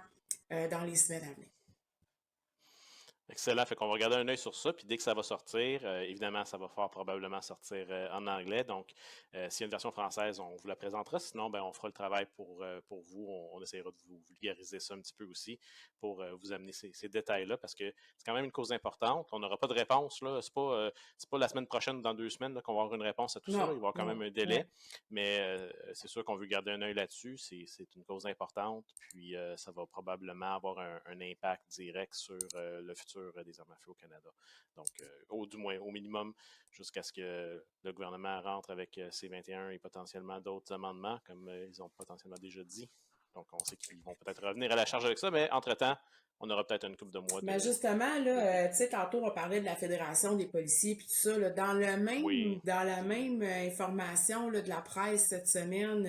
dans les semaines à venir. Excellent. Fait qu'on va regarder un œil sur ça. Puis dès que ça va sortir, évidemment, ça va fort probablement sortir en anglais. Donc, s'il y a une version française, on vous la présentera. Sinon, on fera le travail pour vous. On essaiera de vous vulgariser ça un petit peu aussi pour vous amener ces détails-là parce que c'est quand même une cause importante. On n'aura pas de réponse. Là. C'est pas la semaine prochaine, dans 2 semaines, là, qu'on va avoir une réponse à tout ça. Là. Il va y avoir quand même un délai. Ouais. Mais c'est sûr qu'on veut garder un œil là-dessus. C'est une cause importante. Puis, ça va probablement avoir un impact direct sur le futur des armes à feu au Canada. Donc, du moins, au minimum, jusqu'à ce que le gouvernement rentre avec C-21 et potentiellement d'autres amendements, comme ils ont potentiellement déjà dit. Donc, on sait qu'ils vont peut-être revenir à la charge avec ça, mais entre-temps, on aura peut-être une couple de mois. Mais justement, là, tu sais, tantôt, on parlait de la Fédération des policiers puis tout ça, là, dans la même information là, de la presse cette semaine,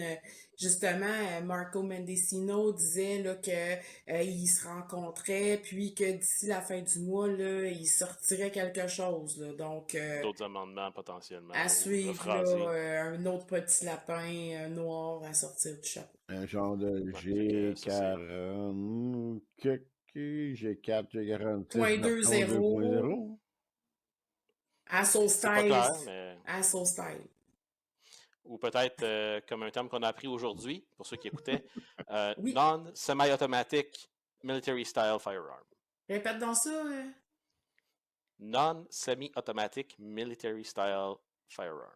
justement, Marco Mendicino disait là, que il se rencontrait, puis que d'ici la fin du mois, là, il sortirait quelque chose. Là, donc, d'autres amendements potentiellement. À suivre, là, un autre petit lapin noir à sortir du chapeau. Un genre de G40... G4, G46, 2.0. Assault Style. Mais... Assault Style. Ou peut-être, comme un terme qu'on a appris aujourd'hui, pour ceux qui écoutaient, oui. Non-semi-automatic military style firearm. Répète donc ça. Non-semi-automatic military style firearm.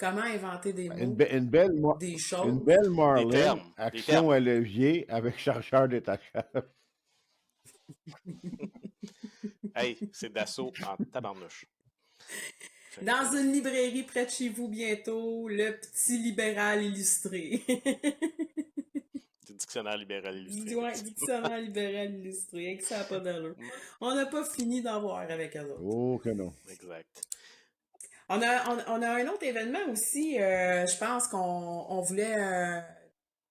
Comment inventer des mots, des choses. Une belle Marlin, action à levier avec chargeur détachable. Hey, c'est d'assaut en tabarnouche. Dans une librairie près de chez vous bientôt, le petit libéral illustré. Du dictionnaire libéral illustré. Ouais, dictionnaire libéral illustré, que ça n'a pas d'allure. On n'a pas fini d'en voir avec eux autres. Oh que non. Exact. On a un autre événement aussi, je pense qu'on voulait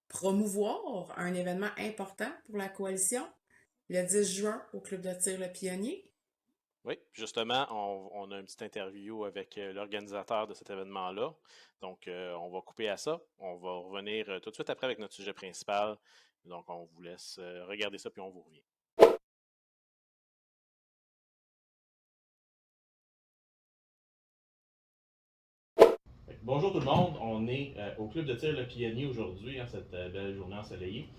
promouvoir un événement important pour la coalition, le 10 juin au Club de tir Le Pionnier. Oui, justement, on a une petite interview avec l'organisateur de cet événement-là. Donc, on va couper à ça. On va revenir tout de suite après avec notre sujet principal. Donc, on vous laisse regarder ça, puis on vous revient. Bonjour tout le monde, on est au Club de tir Le Pionnier aujourd'hui, cette belle journée ensoleillée.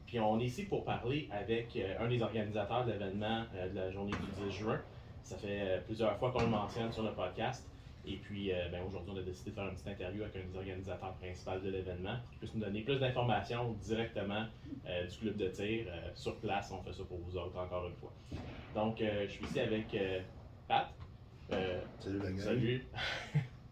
Puis on est ici pour parler avec un des organisateurs de l'événement de la journée du 10 juin. Ça fait plusieurs fois qu'on le mentionne sur le podcast. Et puis aujourd'hui, on a décidé de faire une petite interview avec un des organisateurs principaux de l'événement pour qu'il puisse nous donner plus d'informations directement du club de tir. Sur place, on fait ça pour vous autres encore une fois. Donc, je suis ici avec Pat. Salut la gang. Salut.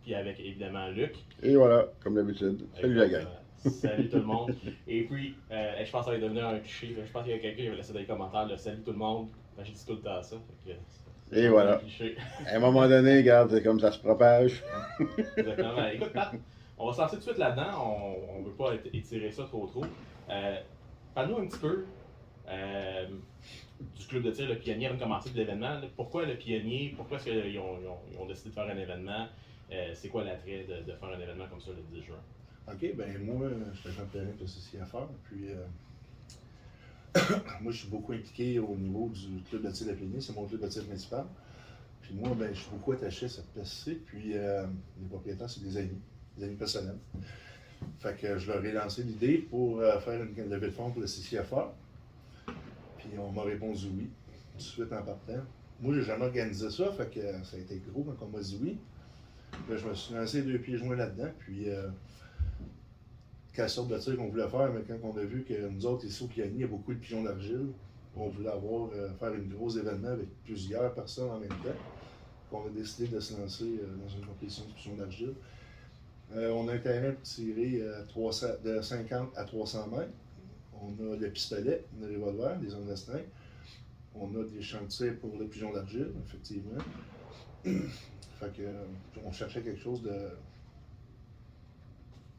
Puis avec évidemment Luc. Et voilà, comme d'habitude. Salut la gang. Salut tout le monde. Et puis, je pense que ça va devenir un cliché. Je pense qu'il y a quelqu'un qui va laisser dans les commentaires le salut tout le monde. J'ai dit tout le temps ça. Et voilà. À un moment donné, regarde, c'est comme ça se propage. Exactement. Ben, écoute, Pat, on va se lancer tout de suite là-dedans. On ne veut pas étirer ça trop. Parle-nous un petit peu du club de tir Le Pionnier avant de commencer de l'événement. Pourquoi Le Pionnier? Pourquoi est-ce qu'ils ont décidé de faire un événement? C'est quoi l'attrait de faire un événement comme ça le 10 juin? OK, ben moi, je suis agent de terrain de CCFR, puis moi, je suis beaucoup impliqué au niveau du club de tir Le Pionnier, c'est mon club de tir principal. Puis moi, ben, je suis beaucoup attaché à cette PSC, puis les propriétaires, c'est des amis personnels. Fait que je leur ai lancé l'idée pour faire une levée de fonds pour le CCFR. Puis on m'a répondu oui, tout de suite en partant. Moi, j'ai jamais organisé ça, fait que ça a été gros quand on m'a dit oui. Puis là, je me suis lancé 2 pieds joints là-dedans, puis quelle sorte de tir qu'on voulait faire, mais quand on a vu que nous autres, ici au Pionnier, il y a beaucoup de pigeons d'argile, on voulait faire un gros événement avec plusieurs personnes en même temps. On a décidé de se lancer dans une compétition de pigeons d'argile. On a un terrain pour tirer de 50 à 300 mètres. On a le pistolet, on a le revolver, des armes d'astreinte. On a des champs de tir pour le pigeon d'argile, effectivement. Fait que, on cherchait quelque chose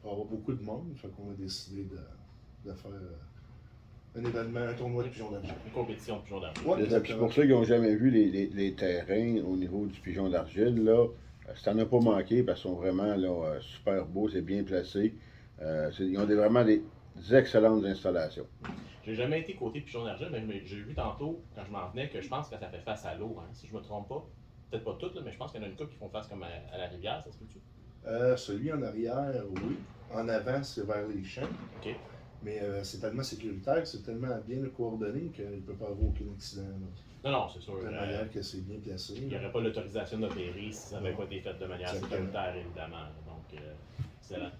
pour avoir beaucoup de monde. Fait qu'on a décidé de faire un événement, un tournoi de pigeons d'argile. Une compétition de pigeons d'argile. Ouais, puis pour ceux qui n'ont jamais vu les terrains au niveau du pigeon d'argile, là, ça n'a pas manqué parce qu'ils sont vraiment là, super beaux, c'est bien placé. Ils ont vraiment des excellentes installations. J'ai jamais été côté pigeon d'argile, mais j'ai vu tantôt, quand je m'en venais, que je pense que ça fait face à l'eau, hein, si je me trompe pas. Peut-être pas toutes, là, mais je pense qu'il y en a une couple qui font face comme à la rivière, ça se peut-tu? Celui en arrière, oui. En avant, c'est vers les champs. OK. Mais c'est tellement sécuritaire, c'est tellement bien coordonné qu'il ne peut pas avoir aucun accident. Là. Non, c'est sûr. De manière que c'est bien placé. Il n'y aurait pas l'autorisation d'opérer si ça n'avait pas été fait de manière sécuritaire, évidemment. Donc, excellent.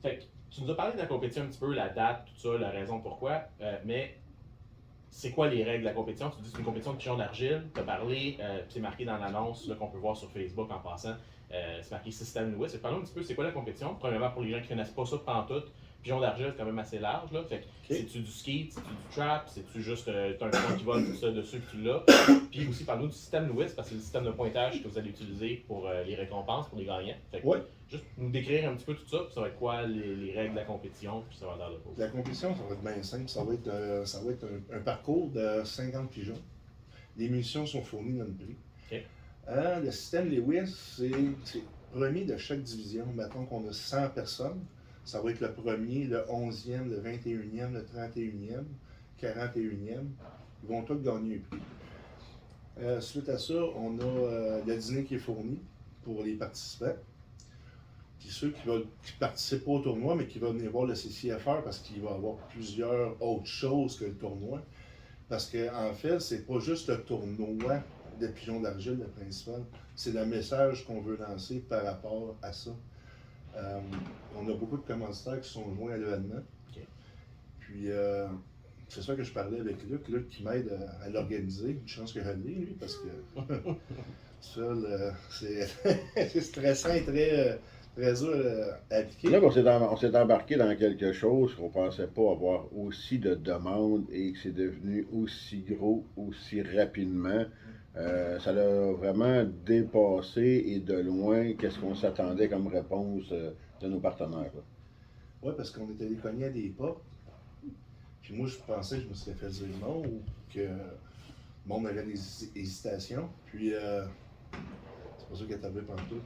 Fait que tu nous as parlé de la compétition un petit peu, la date, tout ça, la raison pourquoi, mais c'est quoi les règles de la compétition? Tu dis que c'est une compétition de pigeons d'argile, tu as parlé, c'est marqué dans l'annonce qu'on peut voir sur Facebook en passant, c'est marqué Système Louis. Parlons un petit peu, c'est quoi la compétition? Premièrement, pour les gens qui ne connaissent pas ça pantoute, pigeon d'argile, c'est quand même assez large. Là. Fait que c'est-tu du ski, c'est-tu du trap, c'est-tu juste t'as un pigeon qui vole tout ça dessus que tu l'as? Puis aussi, parle-nous du système Louis, parce que c'est le système de pointage que vous allez utiliser pour les récompenses, pour les gagnants. Fait que, juste nous décrire un petit peu tout ça, puis ça va être quoi les règles de la compétition, puis ça va dans le pause. La compétition, ça va être bien simple. Ça va être un parcours de 50 pigeons. Les munitions sont fournies dans le prix. Okay. Le système Lewis, c'est premier de chaque division. Mettons qu'on a 100 personnes. Ça va être le premier, le 11e, le 21e, le 31e, 41e. Ils vont tous gagner un prix. Suite à ça, on a le dîner qui est fourni pour les participants. Puis ceux qui participent pas au tournoi, mais qui vont venir voir le CCFR parce qu'il va y avoir plusieurs autres choses que le tournoi. Parce qu'en fait, c'est pas juste le tournoi de pigeons d'argile, le principal. C'est le message qu'on veut lancer par rapport à ça. On a beaucoup de commanditaires qui sont joints à l'événement. Okay. Puis, c'est ça que je parlais avec Luc qui m'aide à l'organiser. Une chance que je l'ai, lui, parce que seul, c'est stressant et très dur à appliquer. Là, on s'est embarqué dans quelque chose qu'on ne pensait pas avoir aussi de demandes et que c'est devenu aussi gros, aussi rapidement. Ça l'a vraiment dépassé et de loin qu'est-ce qu'on s'attendait comme réponse de nos partenaires. Oui, parce qu'on était allé cogner à des portes. Puis moi, je pensais que je me serais fait dire non ou que le monde avait des hésitations. Puis c'est pour ça qu'il est arrivé partout.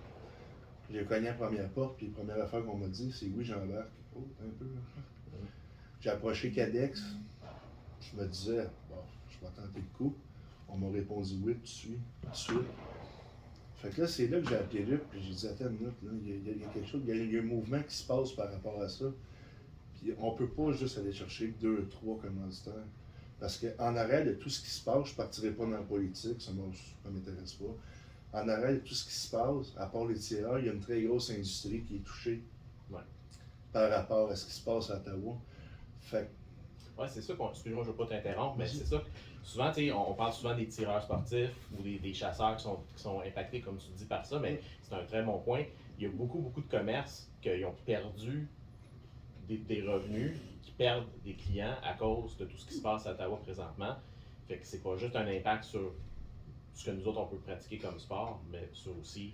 J'ai cogné à la première porte, puis la première affaire qu'on m'a dit, c'est oui, j'embarque. Oh, un peu. J'ai approché Cadex. Je me disais, bon, je vais tenter le coup. On m'a répondu oui, tout de suite. Fait que là, c'est là que j'ai appelé Luc, puis j'ai dit, attends une minute, là, il y a quelque chose, il y a un mouvement qui se passe par rapport à ça. Puis on peut pas juste aller chercher 2, 3 commanditaires. Parce qu'en arrêt de tout ce qui se passe, je ne partirai pas dans la politique, ça ne m'intéresse pas. En arrêt de tout ce qui se passe, à part les tireurs, il y a une très grosse industrie qui est touchée par rapport à ce qui se passe à Ottawa. Fait oui, c'est ça. Excuse-moi, je ne veux pas t'interrompre, mais c'est ça. Souvent, on parle souvent des tireurs sportifs ou des chasseurs qui sont impactés, comme tu dis, par ça, mais c'est un très bon point. Il y a beaucoup de commerces qui ont perdu des revenus, qui perdent des clients à cause de tout ce qui se passe à Ottawa présentement. Fait que c'est pas juste un impact sur ce que nous autres on peut pratiquer comme sport, mais sur aussi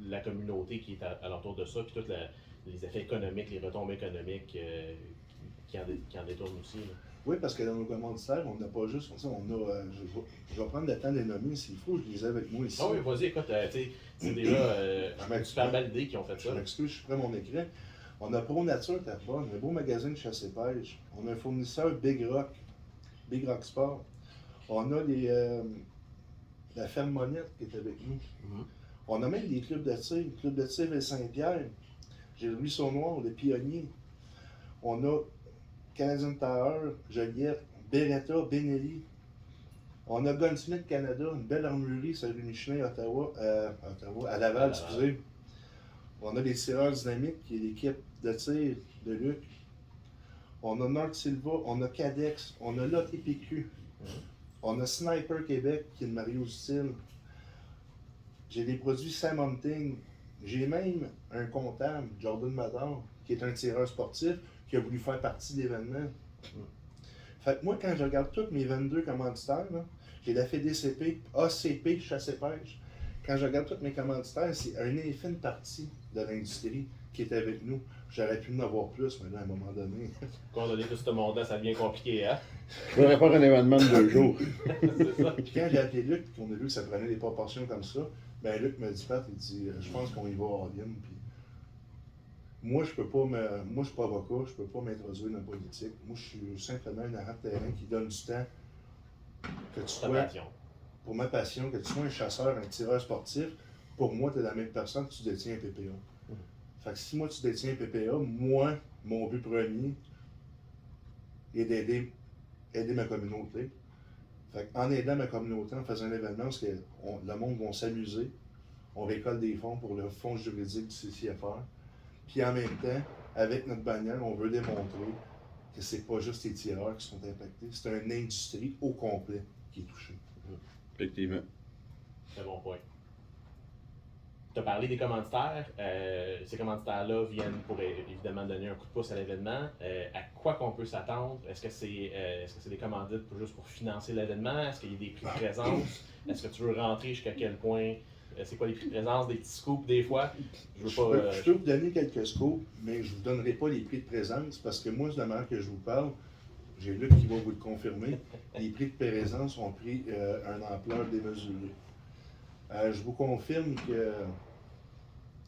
la communauté qui est alentour de ça, puis tous les effets économiques, les retombées économiques qui en détournent aussi. Là. Oui, parce que dans nos commanditaires, on n'a pas juste. On a, je vais prendre le temps de les nommer s'il faut, je les ai avec moi ici. Ah oui, vas-y, écoute, c'est déjà une super belle idée qui ont fait ça. Je m'excuse, je suis prêt à mon écran. On a Pro Nature Terrebonne, un beau magasin de chasse et pêche. On a un fournisseur Big Rock Sport. On a la ferme Monette qui est avec nous. On a même des clubs de tir, le club de tir à Saint-Pierre. J'ai le Ruisseau Noir, le Pionnier. On a Canadian Tower, Joliette, Beretta, Benelli. On a Gunsmith Canada, une belle armurerie sur rue Michelin, à Laval, excusez. On a les tireurs dynamiques, qui est l'équipe de tir de Luc. On a North Silva, on a Cadex, on a l'OTPQ. On a Sniper Québec, qui est de Mario Style. J'ai des produits Sam Hunting. J'ai même un comptable, Jordan Mador, qui est un tireur sportif, qui a voulu faire partie de l'événement. Fait que moi, quand je regarde tous mes 22 commanditaires, là, j'ai la FDCP, ACP, chasse et pêche. Quand je regarde tous mes commanditaires, c'est une infime partie de l'industrie qui est avec nous. J'aurais pu en avoir plus, mais là, à un moment donné. Quand on a tout ce monde-là, ça devient compliqué, hein? Je voudrais faire un événement de 2 jours. C'est ça. Puis quand j'ai appelé Luc, qu'on a vu que ça prenait des proportions comme ça, ben Luc me dit, Pat, il dit, je pense qu'on y va all-in. Puis moi, je suis pas avocat, je peux pas m'introduire dans la politique. Moi, je suis simplement un agent de terrain qui donne du temps. Que tu sois, pour ma passion, que tu sois un chasseur, un tireur sportif, pour moi, tu es la même personne que tu détiens un PPA. Fait que si moi, tu détiens un PPA, moi, mon but premier est d'aider ma communauté. Fait en aidant ma communauté, en faisant un événement où le monde va s'amuser, on récolte des fonds pour le fonds juridique du CCFR. Puis en même temps, avec notre bannière, on veut démontrer que c'est pas juste les tireurs qui sont impactés, c'est une industrie au complet qui est touchée. Effectivement. C'est un bon point. Tu as parlé des commanditaires. Ces commanditaires-là viennent pour évidemment donner un coup de pouce à l'événement. À quoi qu'on peut s'attendre? Est-ce que c'est des commandites juste pour financer l'événement? Est-ce qu'il y a des prix de présence? Est-ce que tu veux rentrer jusqu'à quel point? C'est quoi les prix de présence? Des petits scoops des fois? Je peux vous donner quelques scoops, mais je ne vous donnerai pas les prix de présence parce que moi, de la manière que je vous parle, j'ai Luc qui va vous le confirmer, les prix de présence ont pris une ampleur démesurée. Je vous confirme que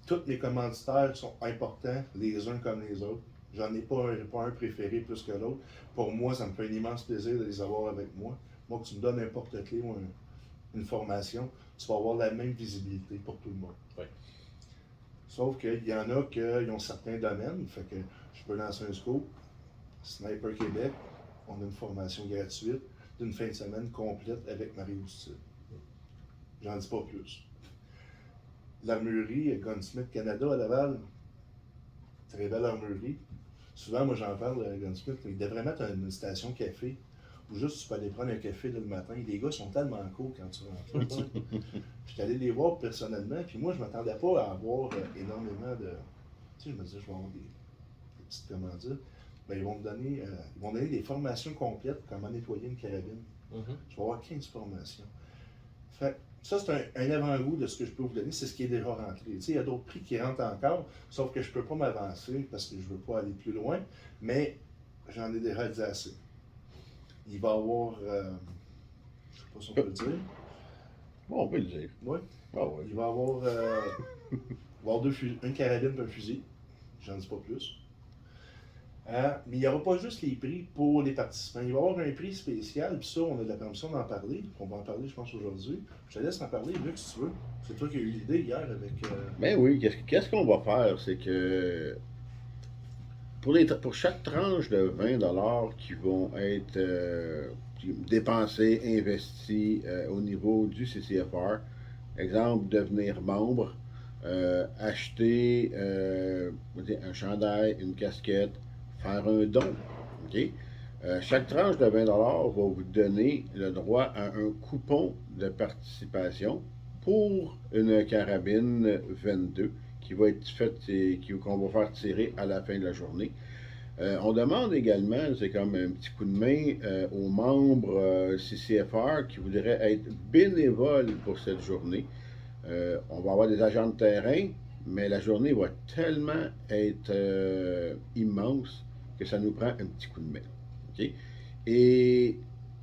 tous les commanditaires sont importants, les uns comme les autres. J'en ai pas un préféré plus que l'autre. Pour moi, ça me fait un immense plaisir de les avoir avec moi. Moi, que tu me donnes un porte-clés ou une formation, tu vas avoir la même visibilité pour tout le monde. Oui. Sauf qu'il y en a qui ont certains domaines, fait que je peux lancer un scoop. Sniper Québec, on a une formation gratuite d'une fin de semaine complète avec Marie-Augustine. J'en dis pas plus. L'armurerie Gunsmith Canada à Laval, très belle armurerie. Souvent, moi j'en parle à Gunsmith, il devrait mettre une station café ou juste tu peux aller prendre un café là, le matin. Les gars sont tellement cool quand tu rentres. Je suis allé les voir personnellement, puis moi je m'attendais pas à avoir énormément de. Tu sais, je me disais, je vais avoir des petites commandites. Ben, ils vont me donner des formations complètes, comment nettoyer une carabine. Je vais avoir 15 formations. Fait, ça, c'est un avant-goût de ce que je peux vous donner, c'est ce qui est déjà rentré. Tu sais, il y a d'autres prix qui rentrent encore, sauf que je ne peux pas m'avancer parce que je ne veux pas aller plus loin, mais j'en ai déjà dit assez. Il va y avoir, je ne sais pas si on peut le dire. Bon, on peut le dire. Oui. Ah, ouais. Il va y avoir, une carabine et un fusil. J'en dis pas plus. Mais il n'y aura pas juste les prix pour les participants. Il va y avoir un prix spécial, puis ça, on a de la permission d'en parler. On va en parler, je pense, aujourd'hui. Je te laisse en parler, Luc, si tu veux. C'est toi qui as eu l'idée hier avec. Ben oui, qu'est-ce qu'on va faire? C'est que pour chaque tranche de 20$ qui vont être dépensés, investis au niveau du CCFR, exemple, devenir membre, acheter un chandail, une casquette, faire un don. Okay? Chaque tranche de 20$ va vous donner le droit à un coupon de participation pour une carabine 22 qui va être faite, qu'on va faire tirer à la fin de la journée. On demande également, c'est comme un petit coup de main aux membres CCFR qui voudraient être bénévoles pour cette journée. On va avoir des agents de terrain, mais la journée va tellement être immense que ça nous prend un petit coup de main. Okay? Et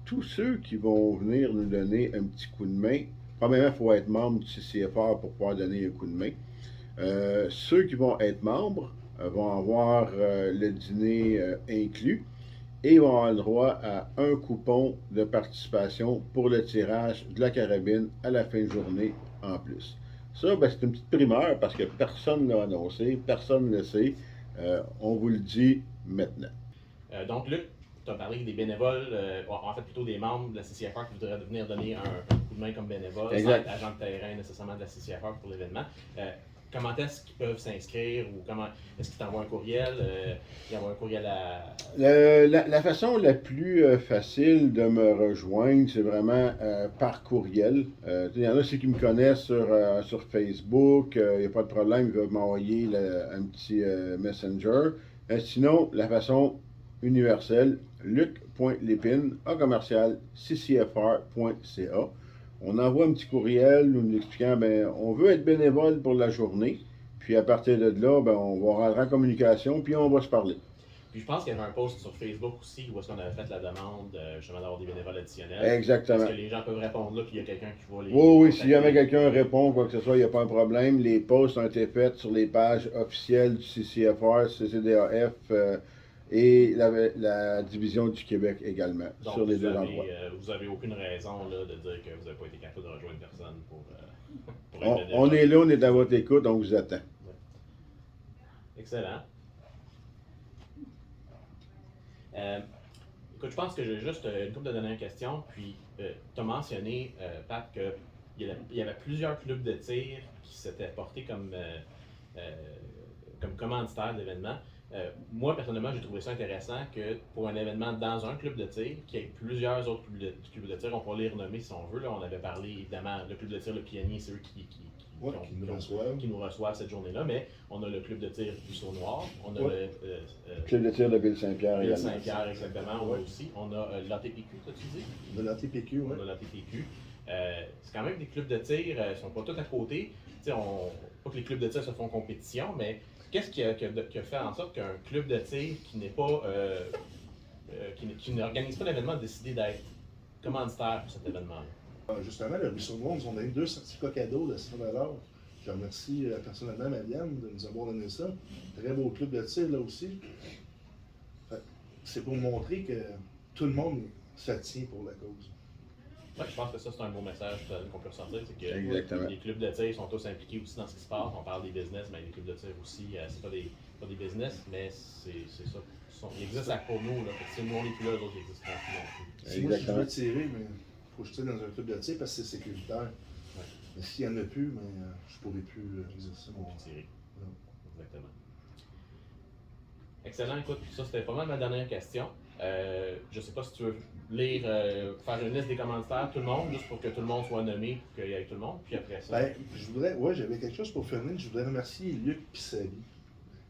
tous ceux qui vont venir nous donner un petit coup de main, premièrement, il faut être membre du CCFR pour pouvoir donner un coup de main. Ceux qui vont être membres vont avoir le dîner inclus et vont avoir le droit à un coupon de participation pour le tirage de la carabine à la fin de journée en plus. Ça, ben, c'est une petite primeur parce que personne ne l'a annoncé, personne ne le sait. On vous le dit maintenant. Donc, Luc, tu as parlé des bénévoles, en fait plutôt des membres de la CCFR qui voudraient venir donner un coup de main comme bénévole, sans être agent de terrain nécessairement de la CCFR pour l'événement. Comment est-ce qu'ils peuvent s'inscrire ou comment est-ce qu'ils t'envoient un courriel? Ils envoient un courriel à... La façon la plus facile de me rejoindre, c'est vraiment par courriel. Il y en a ceux qui me connaissent sur Facebook, il n'y a pas de problème, ils peuvent m'envoyer un petit messenger. Sinon, la façon universelle, luc.lépine@ccfr.ca. On envoie un petit courriel nous expliquant, ben, on veut être bénévole pour la journée. Puis à partir de là, ben, on va rentrer en communication, puis on va se parler. Puis je pense qu'il y avait un post sur Facebook aussi où est-ce qu'on avait fait la demande justement d'avoir des bénévoles additionnels. Exactement. Est-ce que les gens peuvent répondre là, puis il y a quelqu'un qui va les... Oui, si jamais quelqu'un répond, quoi que ce soit, il n'y a pas un problème. Les posts ont été faits sur les pages officielles du CCFR, CCDAF et la division du Québec également, donc, sur les deux endroits. Vous n'avez aucune raison là, de dire que vous n'avez pas été capable de rejoindre personne pour on est là, on est à votre écoute, on vous attend. Ouais. Excellent. Écoute, je pense que j'ai juste une couple de dernières questions. Puis, tu as mentionné, Pat, qu'il y avait plusieurs clubs de tir qui s'étaient portés comme commanditaires d'événements. Moi, personnellement, j'ai trouvé ça intéressant que pour un événement dans un club de tir, qu'il y ait plusieurs autres clubs de tir, on pourrait les renommer si on veut. Là, on avait parlé, évidemment, le club de tir, le Pionnier, c'est eux qui nous reçoivent cette journée-là, mais on a le club de tir du Saut-Noir, on a le club de tir de Ville-Saint-Pierre également. Ville-Saint-Pierre, exactement, on a aussi. On a l'ATPQ, t'as-tu dit? On a l'ATPQ, oui. On a l'ATPQ. C'est quand même des clubs de tir, ils ne sont pas tous à côté. Pas que les clubs de tir se font compétition, mais qu'est-ce qui a fait en sorte qu'un club de tir qui n'est pas qui n'organise pas l'événement a décidé d'être commanditaire pour cet événement-là? Justement, le Ruisseau Noir nous a donné 2 certificats cadeaux de 100 $. Je remercie personnellement Marianne de nous avoir donné ça. Très beau club de tir là aussi. C'est pour montrer que tout le monde se tient pour la cause. Ouais, je pense que ça, c'est un beau message qu'on peut ressentir. C'est que Exactement. Les clubs de tir sont tous impliqués aussi dans ce qui se passe. On parle des business, mais les clubs de tir aussi, c'est pas des business, mais c'est ça. Ils existent pour nous. Là. Si nous, on n'est plus là, les autres existent plus non plus. Si moi, je veux tirer, mais il faut que je tire dans un club de tir parce que c'est sécuritaire. Ouais. Mais s'il n'y en a plus, je ne pourrai plus exercer mon tirer. Exactement. Excellent. Écoute, ça, c'était pas mal ma dernière question. Je ne sais pas si tu veux lire, faire une liste des commanditaires, tout le monde, juste pour que tout le monde soit nommé, pour qu'il y ait tout le monde, puis après ça. J'avais quelque chose pour finir. Je voudrais remercier Luc Pisali.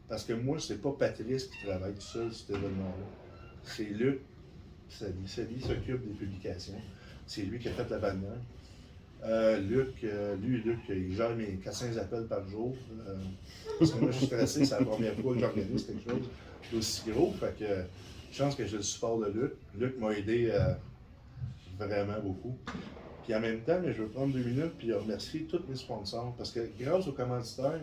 Parce que moi, c'est pas Patrice qui travaille tout seul sur cet événement-là. C'est Luc Pisali. Sally s'occupe des publications. C'est lui qui a fait la bannière. Luc, il gère mes 400 appels par jour. Parce que moi, je suis stressé, c'est la première fois que j'organise quelque chose d'aussi gros. Fait que je pense que j'ai le support de Luc. Luc m'a aidé vraiment beaucoup. Puis en même temps, je vais prendre 2 minutes puis remercier tous mes sponsors. Parce que grâce aux commanditaires,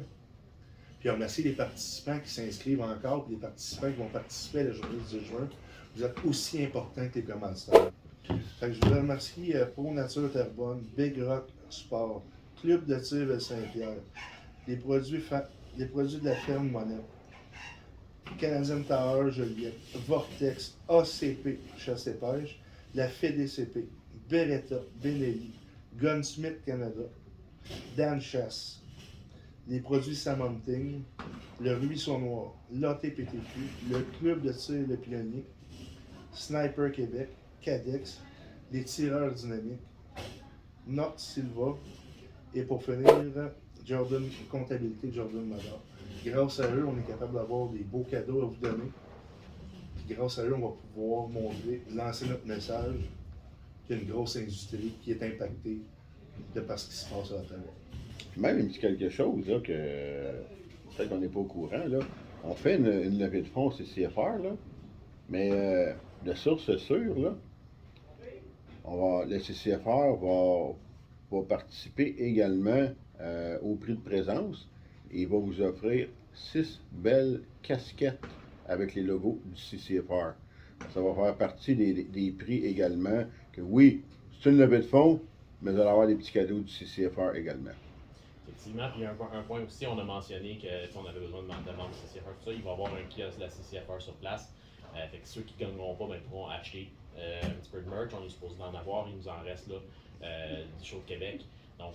puis remercier les participants qui s'inscrivent encore, puis les participants qui vont participer à la journée du 10 juin, vous êtes aussi importants que les commanditaires. Fait que je voudrais remercier Pro Nature Terrebonne, Big Rock Sport, Club de tir de Saint-Pierre, les produits de la ferme Monette, Canadian Tower Joliette, Vortex, ACP, Chasse et Pêche, la FEDCP, Beretta, Benelli, Gunsmith Canada, Dan Chasse, les produits Samonting, le Ruisseau Noir, l'ATPTQ, le Club de tir Le Pionnier, Sniper Québec, Cadex, les tireurs dynamiques, Note Silva, et pour finir, Jordan Comptabilité Jordan Madar. Grâce à eux, on est capable d'avoir des beaux cadeaux à vous donner. Puis grâce à eux, on va pouvoir lancer notre message qu'il y a une grosse industrie qui est impactée de par ce qui se passe à Ottawa. Puis même, il me dit quelque chose, là, que peut-être qu'on n'est pas au courant, là. On fait une levée de fonds CCFR, là, mais de source sûre, là, le CCFR va participer également au prix de présence et il va vous offrir 6 belles casquettes avec les logos du CCFR. Ça va faire partie des prix également, que oui, c'est une levée de fonds, mais vous allez avoir des petits cadeaux du CCFR également. Effectivement, puis il y a un point aussi, on a mentionné qu'on avait besoin de membres de CCFR, tout ça, il va y avoir un kiosque de la CCFR sur place. Fait que ceux qui ne gagneront pas pourront acheter un petit peu de merch. On est supposé en avoir, il nous en reste là, du show de Québec. Donc,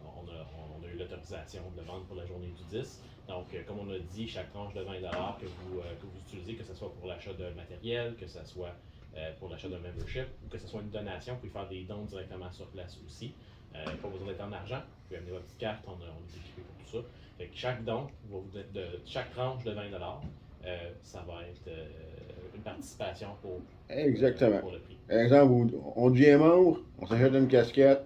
on a eu l'autorisation de vendre pour la journée du 10. Donc, comme on a dit, chaque tranche de 20$ que vous utilisez, que ce soit pour l'achat de matériel, que ce soit pour l'achat d'un membership, ou que ce soit une donation, vous pouvez faire des dons directement sur place aussi. Pas besoin d'être en argent, vous pouvez amener votre petite carte, on est équipé pour tout ça. Fait que chaque don, chaque tranche de 20$, ça va être une participation pour le prix. Exemple, on devient membre, on s'achète une casquette,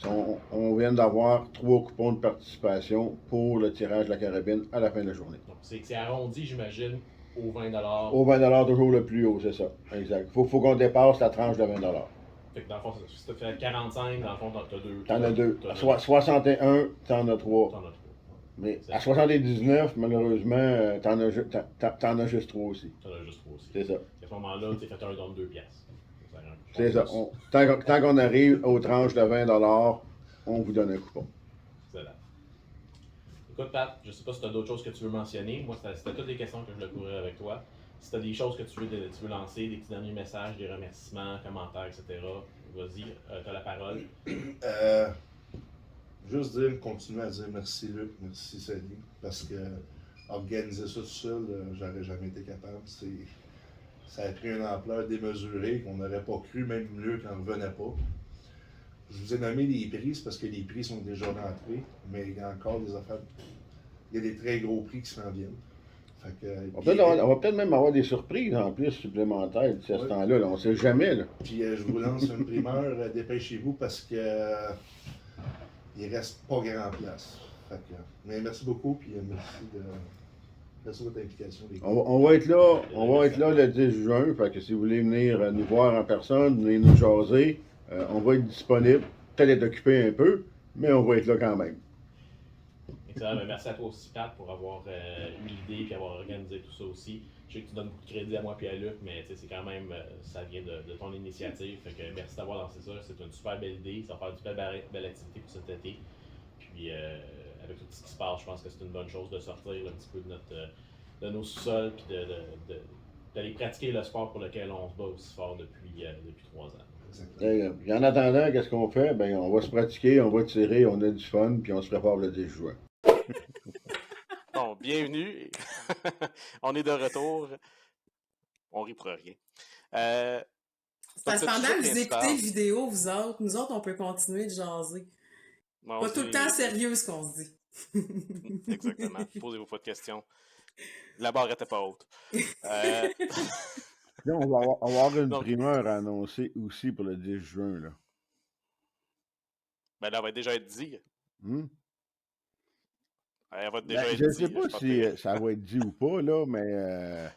on vient d'avoir 3 coupons de participation pour le tirage de la carabine à la fin de la journée. Donc, c'est arrondi, j'imagine, au 20$. Au 20$, toujours le plus haut, c'est ça. Exact. Faut qu'on dépasse la tranche de 20$. Fait que dans le fond, si tu fais 45, dans le fond, t'as deux. T'en as deux. À 61, t'en as 3. T'en as 3. Mais à 79, malheureusement, t'en as juste 3 aussi. T'en as juste 3 aussi. C'est ça. À ce moment-là, tu fait un don de 2$. C'est ça. Tant qu'on arrive aux tranches de 20$, on vous donne un coupon. Excellent. Écoute, Pat, je sais pas si tu as d'autres choses que tu veux mentionner. Moi, c'était toutes les questions que je voulais couvrir avec toi. Si tu as des choses que tu veux lancer, des petits derniers messages, des remerciements, commentaires, etc., vas-y, tu as la parole. Juste continuer à dire merci Luc, merci Sally, parce que organiser ça tout seul, j'aurais jamais été capable. Ça a pris une ampleur démesurée qu'on n'aurait pas cru, même Luc n'en revenait pas. Je vous ai nommé les prix, c'est parce que les prix sont déjà rentrés, mais il y a encore des affaires. Il y a des très gros prix qui s'en viennent. On va peut-être même avoir des surprises en plus supplémentaires de ce temps-là. Là. On ne sait jamais. Là. Puis je vous lance une primeur, dépêchez-vous parce que il reste pas grand place. Mais merci beaucoup, puis merci de votre implication. On va être là le 10 juin. Fait que si vous voulez venir nous voir en personne, venir nous jaser, on va être disponible. Peut-être être occupé un peu, mais on va être là quand même. Excellent. Merci à toi aussi, Pat, pour avoir eu l'idée et avoir organisé tout ça aussi. Je sais que tu donnes beaucoup de crédit à moi et à Luc, mais c'est quand même, ça vient de ton initiative. Fait que merci d'avoir lancé ça. C'est une super belle idée. Ça va faire une super belle activité pour cet été. Puis, avec tout ce qui se passe, je pense que c'est une bonne chose de sortir un petit peu de nos sous-sols et d'aller pratiquer le sport pour lequel on se bat aussi fort depuis 3 ans. Et en attendant, qu'est-ce qu'on fait? Ben, on va se pratiquer, on va tirer, on a du fun, puis on se prépare le 10 juin. Bon, bienvenue. On est de retour. On rit pour rien. Parce que pendant que vous écoutez la vidéo, vous autres, nous autres, on peut continuer de jaser. Bon, pas tout le temps sérieux ce qu'on se dit. Exactement. Posez-vous pas de questions. La barre était pas haute. Là, on va avoir une primeur à annoncer aussi pour le 10 juin. Là. Ben là, elle va déjà être dit. Elle va déjà être je ne dit. sais pas si ça va être dit ou pas, là, mais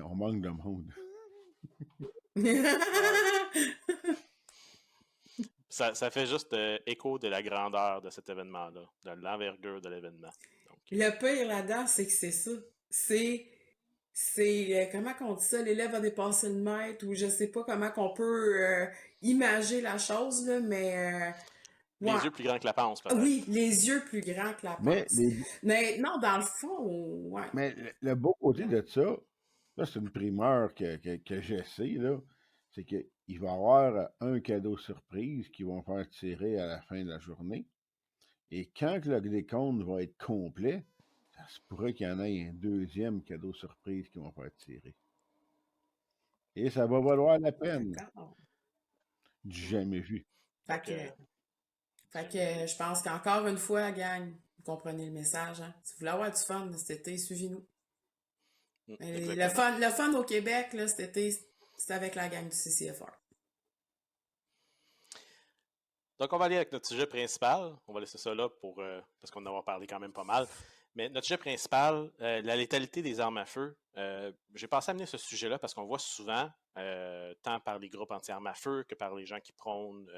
on manque de monde. Ça fait juste écho de la grandeur de cet événement-là, de l'envergure de l'événement. Le pire là-dedans, c'est que c'est ça. C'est comment qu'on dit ça, l'élève a dépassé le maître, ou je sais pas comment qu'on peut imager la chose, là, mais... Les yeux plus grands que la panse, peut-être. Oui, les yeux plus grands que la panse. Mais non, dans le fond, ouais. Mais le beau côté de ça, là, c'est une primeur que j'essaie, là, c'est qu'il va y avoir un cadeau surprise qu'ils vont faire tirer à la fin de la journée. Et quand le décompte va être complet, ça se pourrait qu'il y en ait un deuxième cadeau surprise qu'ils vont faire tirer. Et ça va valoir la peine. Du jamais vu. Fait que je pense qu'encore une fois, gang, vous comprenez le message. Hein? Si vous voulez avoir du fun cet été, suivez-nous. Exactement. Le fun au Québec, là, cet été, c'était avec la gang du CCFR. Donc, on va aller avec notre sujet principal. On va laisser ça là parce qu'on en a parlé quand même pas mal. Mais notre sujet principal, la létalité des armes à feu. J'ai pensé amener ce sujet-là parce qu'on voit souvent, tant par les groupes anti-armes à feu que par les gens qui prônent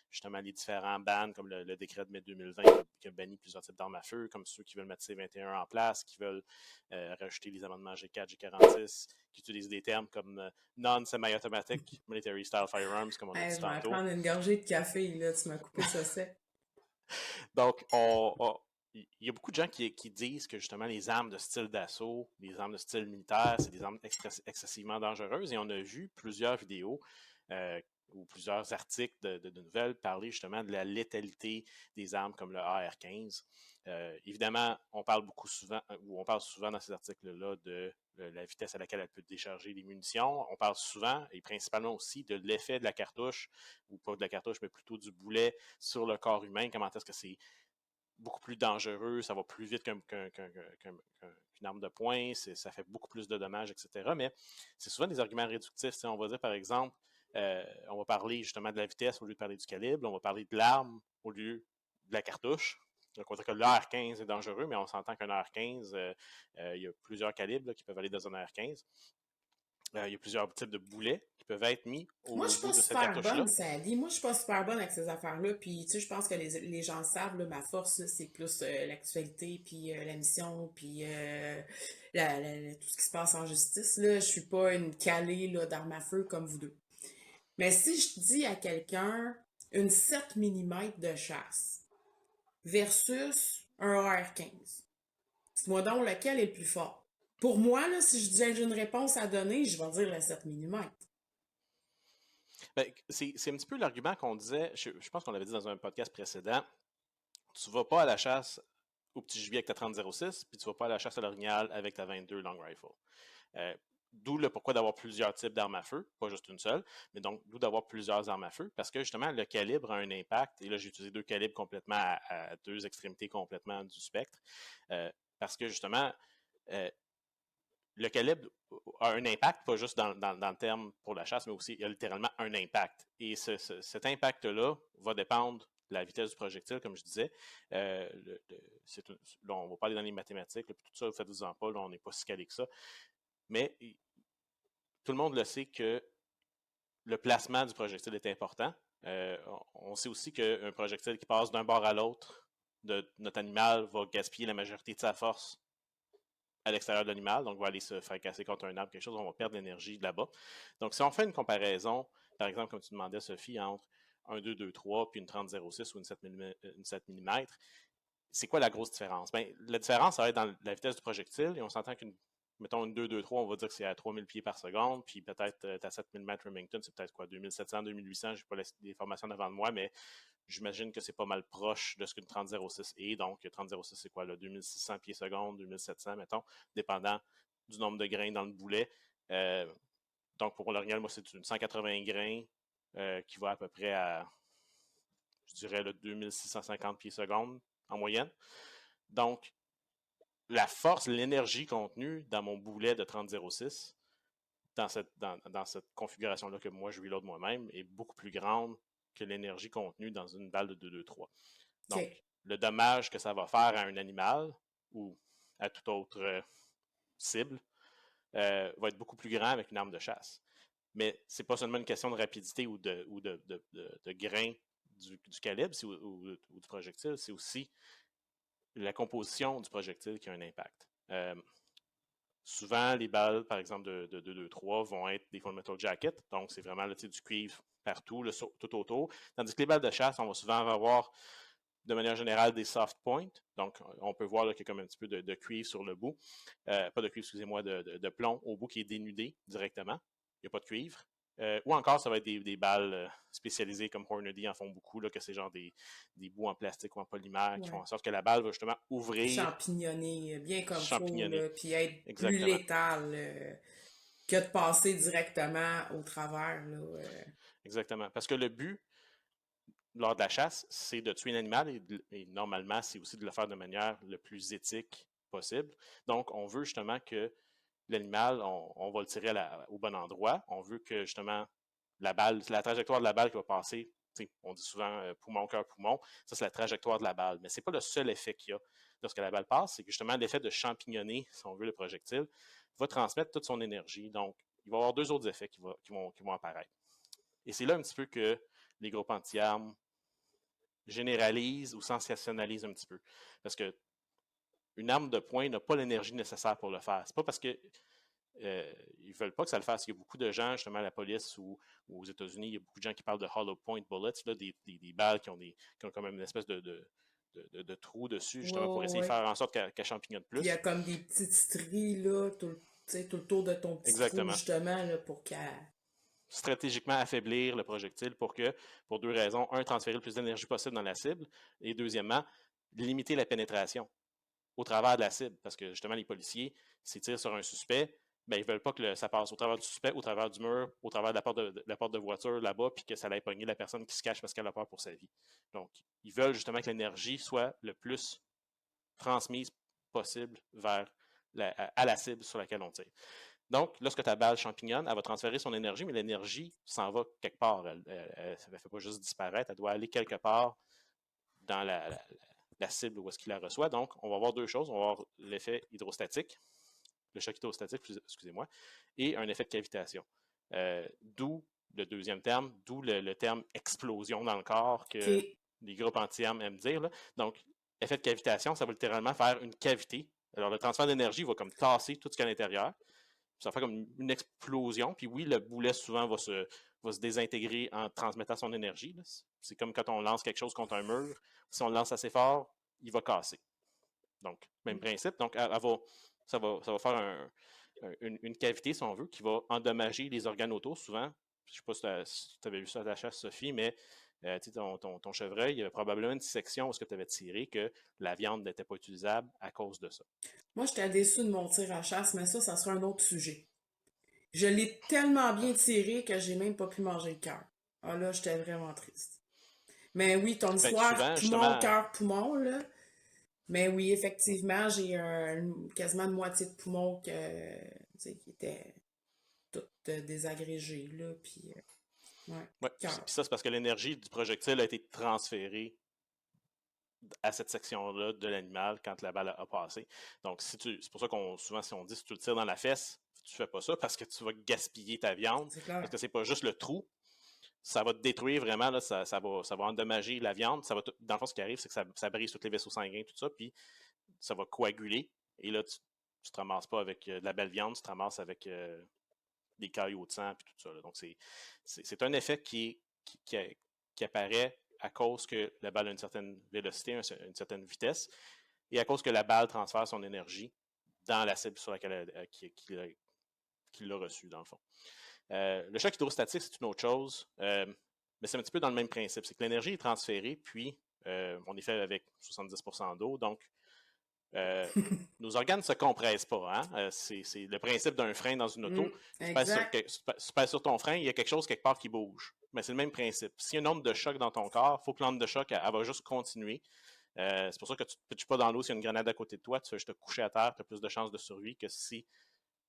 justement les différents bans, comme le décret de mai 2020 qui a banni plusieurs types d'armes à feu, comme ceux qui veulent mettre C-21 en place, qui veulent rajouter les amendements G4, G46, qui utilisent des termes comme non-semi-automatic, military style firearms, comme on a dit Je vais tantôt. prendre une gorgée de café, là, tu m'as coupé ça sec. Donc, il y a beaucoup de gens qui disent que justement les armes de style d'assaut, les armes de style militaire, c'est des armes excessivement dangereuses. Et on a vu plusieurs vidéos ou plusieurs articles de nouvelles parler justement de la létalité des armes comme le AR-15. Évidemment, on parle souvent dans ces articles-là de la vitesse à laquelle elle peut décharger les munitions. On parle souvent et principalement aussi de l'effet de la cartouche, ou pas de la cartouche, mais plutôt du boulet sur le corps humain. Comment est-ce que c'est beaucoup plus dangereux, ça va plus vite qu'une arme de poing, ça fait beaucoup plus de dommages, etc. Mais c'est souvent des arguments réductifs. On va dire, par exemple, on va parler justement de la vitesse au lieu de parler du calibre, on va parler de l'arme au lieu de la cartouche. Donc, on va dire que l'AR-15 est dangereux, mais on s'entend qu'un AR-15, il y a plusieurs calibres qui peuvent aller dans un AR-15. Il y a plusieurs types de boulets qui peuvent être mis Moi, je au suis bout pas de cette super cartouche-là. bonne, Sally. Moi, je suis pas super bonne avec ces affaires-là. Puis, tu sais, je pense que les gens le savent, là, ma force, là, c'est plus l'actualité, puis la mission, puis tout ce qui se passe en justice. Là, je suis pas une calée là, d'armes à feu comme vous deux. Mais si je dis à quelqu'un une 7 mm de chasse versus un AR-15, dis-moi donc lequel est le plus fort. Pour moi, là, si je dis j'ai une réponse à donner, je vais dire la 7 mm. Ben, c'est un petit peu l'argument qu'on disait, je pense qu'on l'avait dit dans un podcast précédent, tu vas pas à la chasse au petit gibier avec ta 30-06, puis tu vas pas à la chasse à l'orignal avec ta 22 long rifle. D'où le pourquoi d'avoir plusieurs types d'armes à feu, pas juste une seule, mais donc d'où d'avoir plusieurs armes à feu, parce que justement le calibre a un impact, et là j'ai utilisé deux calibres complètement à deux extrémités complètement du spectre, parce que justement le calibre a un impact, pas juste dans le terme pour la chasse, mais aussi il y a littéralement un impact. Et cet impact-là va dépendre de la vitesse du projectile, comme je disais. Là, on ne va pas aller dans les mathématiques, là, puis tout ça, faites-vous-en pas, là, on n'est pas si calé que ça. Mais tout le monde le sait que le placement du projectile est important. On sait aussi qu'un projectile qui passe d'un bord à l'autre de notre animal va gaspiller la majorité de sa force à l'extérieur de l'animal, donc va aller se fracasser contre un arbre, quelque chose, on va perdre l'énergie de là-bas. Donc, si on fait une comparaison, par exemple, comme tu demandais, Sophie, entre un 2-2-3 puis une 30-06 ou une 7 mm, c'est quoi la grosse différence? Bien, la différence, ça va être dans la vitesse du projectile, et on s'entend mettons une 2-2-3, on va dire que c'est à 3000 pieds par seconde, puis peut-être ta 7000 mètres Remington, c'est peut-être quoi, 2700, 2800, je n'ai pas les formations devant de moi, mais j'imagine que c'est pas mal proche de ce qu'une 30-06 est. Donc, 30-06, c'est quoi, là, 2600 pieds secondes, 2700, mettons, dépendant du nombre de grains dans le boulet. Donc, pour l'orignal, moi, c'est une 180 grains qui va à peu près à, je dirais, le 2650 pieds secondes en moyenne. Donc, la force, l'énergie contenue dans mon boulet de 30-06, dans cette configuration-là que moi, je reload moi-même, est beaucoup plus grande que l'énergie contenue dans une balle de 2-2-3. Donc, Okay. le dommage que ça va faire à un animal ou à toute autre cible va être beaucoup plus grand avec une arme de chasse. Mais c'est pas seulement une question de rapidité ou de grain du calibre ou du projectile, c'est aussi la composition du projectile qui a un impact. Souvent, les balles, par exemple, de 2-2-3 vont être des full metal jacket, donc c'est vraiment là, du cuivre partout, tout autour. Tandis que les balles de chasse, on va souvent avoir de manière générale des soft points. Donc, on peut voir qu'il y a comme un petit peu de cuivre sur le bout. Pas de cuivre, excusez-moi, de plomb au bout qui est dénudé directement. Il n'y a pas de cuivre. Ou encore, ça va être des balles spécialisées comme Hornady en font beaucoup, là, que c'est genre des bouts en plastique ou en polymère qui font en sorte que la balle va justement ouvrir. Champignoner bien comme il faut, Champignoner. puis être plus Exactement. létal que de passer directement au travers. Là, Exactement. Parce que le but, lors de la chasse, c'est de tuer un animal et normalement, c'est aussi de le faire de manière le plus éthique possible. Donc, on veut justement que l'animal, on va le tirer au bon endroit. On veut que, justement, la trajectoire de la balle qui va passer, on dit souvent poumon, cœur, poumon, ça, c'est la trajectoire de la balle. Mais ce n'est pas le seul effet qu'il y a lorsque la balle passe, c'est que, justement, l'effet de champignonner, si on veut, le projectile, va transmettre toute son énergie. Donc, il va y avoir 2 autres effets qui vont apparaître. Et c'est là un petit peu que les groupes anti-armes généralisent ou sensationnalisent un petit peu. Parce que une arme de poing n'a pas l'énergie nécessaire pour le faire. C'est pas parce que ils veulent pas que ça le fasse. Il y a beaucoup de gens, justement, à la police ou aux États-Unis, il y a beaucoup de gens qui parlent de hollow point bullets, là, des balles qui ont quand même une espèce de trou dessus, justement, pour essayer de faire en sorte qu'elle champignonne Puis il y a plus. comme des petites stries, là, tout le tour de ton petit trou, Exactement. justement, là, pour qu'elle... Stratégiquement affaiblir le projectile pour 2 raisons. Un, transférer le plus d'énergie possible dans la cible. Et deuxièmement, limiter la pénétration au travers de la cible. Parce que justement, les policiers, s'ils tirent sur un suspect, ben, ils ne veulent pas que ça passe au travers du suspect, au travers du mur, au travers de la porte de voiture là-bas, puis que ça aille pogner la personne qui se cache parce qu'elle a peur pour sa vie. Donc, ils veulent justement que l'énergie soit le plus transmise possible à la cible sur laquelle on tire. Donc, lorsque ta balle champignon, elle va transférer son énergie, mais l'énergie s'en va quelque part. Elle ne fait pas juste disparaître, elle doit aller quelque part dans la cible où est-ce qu'il la reçoit. Donc, on va avoir 2 choses. On va avoir l'effet hydrostatique, le choc hydrostatique, excusez-moi, et un effet de cavitation. D'où le deuxième terme, d'où le terme explosion dans le corps que les groupes anti-armes aiment dire. Là. Donc, effet de cavitation, ça va littéralement faire une cavité. Alors, le transfert d'énergie va comme tasser tout ce qu'il y a à l'intérieur. Ça fait comme une explosion. Puis oui, le boulet souvent va se désintégrer en transmettant son énergie. Là. C'est comme quand on lance quelque chose contre un mur. Si on le lance assez fort, il va casser. Donc, même principe. Donc, ça va faire une cavité, si on veut, qui va endommager les organes autour. Souvent, je ne sais pas si tu avais vu ça à la chasse, Sophie, mais ton chevreuil, il y avait probablement une section où tu avais tiré que la viande n'était pas utilisable à cause de ça. Moi, j'étais déçue de mon tir à chasse, mais ça sera un autre sujet. Je l'ai tellement bien tiré que j'ai même pas pu manger le cœur. Ah là, j'étais vraiment triste. Mais oui, ton histoire, souvent, poumon, cœur, poumon, là. Mais oui, effectivement, j'ai quasiment une moitié de poumon qui était tout désagrégé, là, puis ouais, puis ça, c'est parce que l'énergie du projectile a été transférée à cette section-là de l'animal quand la balle a passé. Donc, c'est pour ça qu'on souvent, si on dit si tu le tires dans la fesse, tu fais pas ça parce que tu vas gaspiller ta viande. Parce que c'est pas juste le trou. Ça va te détruire vraiment, là, ça va endommager la viande. Dans le fond, ce qui arrive, c'est que ça brise tous les vaisseaux sanguins, tout ça, puis ça va coaguler. Et là, tu te ramasses pas avec de la belle viande, tu te ramasses avec des caillots de sang, puis tout ça. Là. Donc, c'est un effet qui apparaît à cause que la balle a une certaine vélocité, une certaine vitesse, et à cause que la balle transfère son énergie dans la cible sur laquelle qu'il l'a reçue, dans le fond. Le choc hydrostatique, c'est une autre chose, mais c'est un petit peu dans le même principe. C'est que l'énergie est transférée, puis on est fait avec 70% d'eau, donc nos organes ne se compressent pas. Hein? C'est le principe d'un frein dans une auto. Tu pèses sur ton frein, il y a quelque chose quelque part qui bouge. Mais c'est le même principe. S'il y a une onde de choc dans ton corps, il faut que l'onde de choc, elle va juste continuer. C'est pour ça que tu ne te pitches pas dans l'eau s'il y a une grenade à côté de toi. Tu fais juste te coucher à terre, tu as plus de chances de survie que si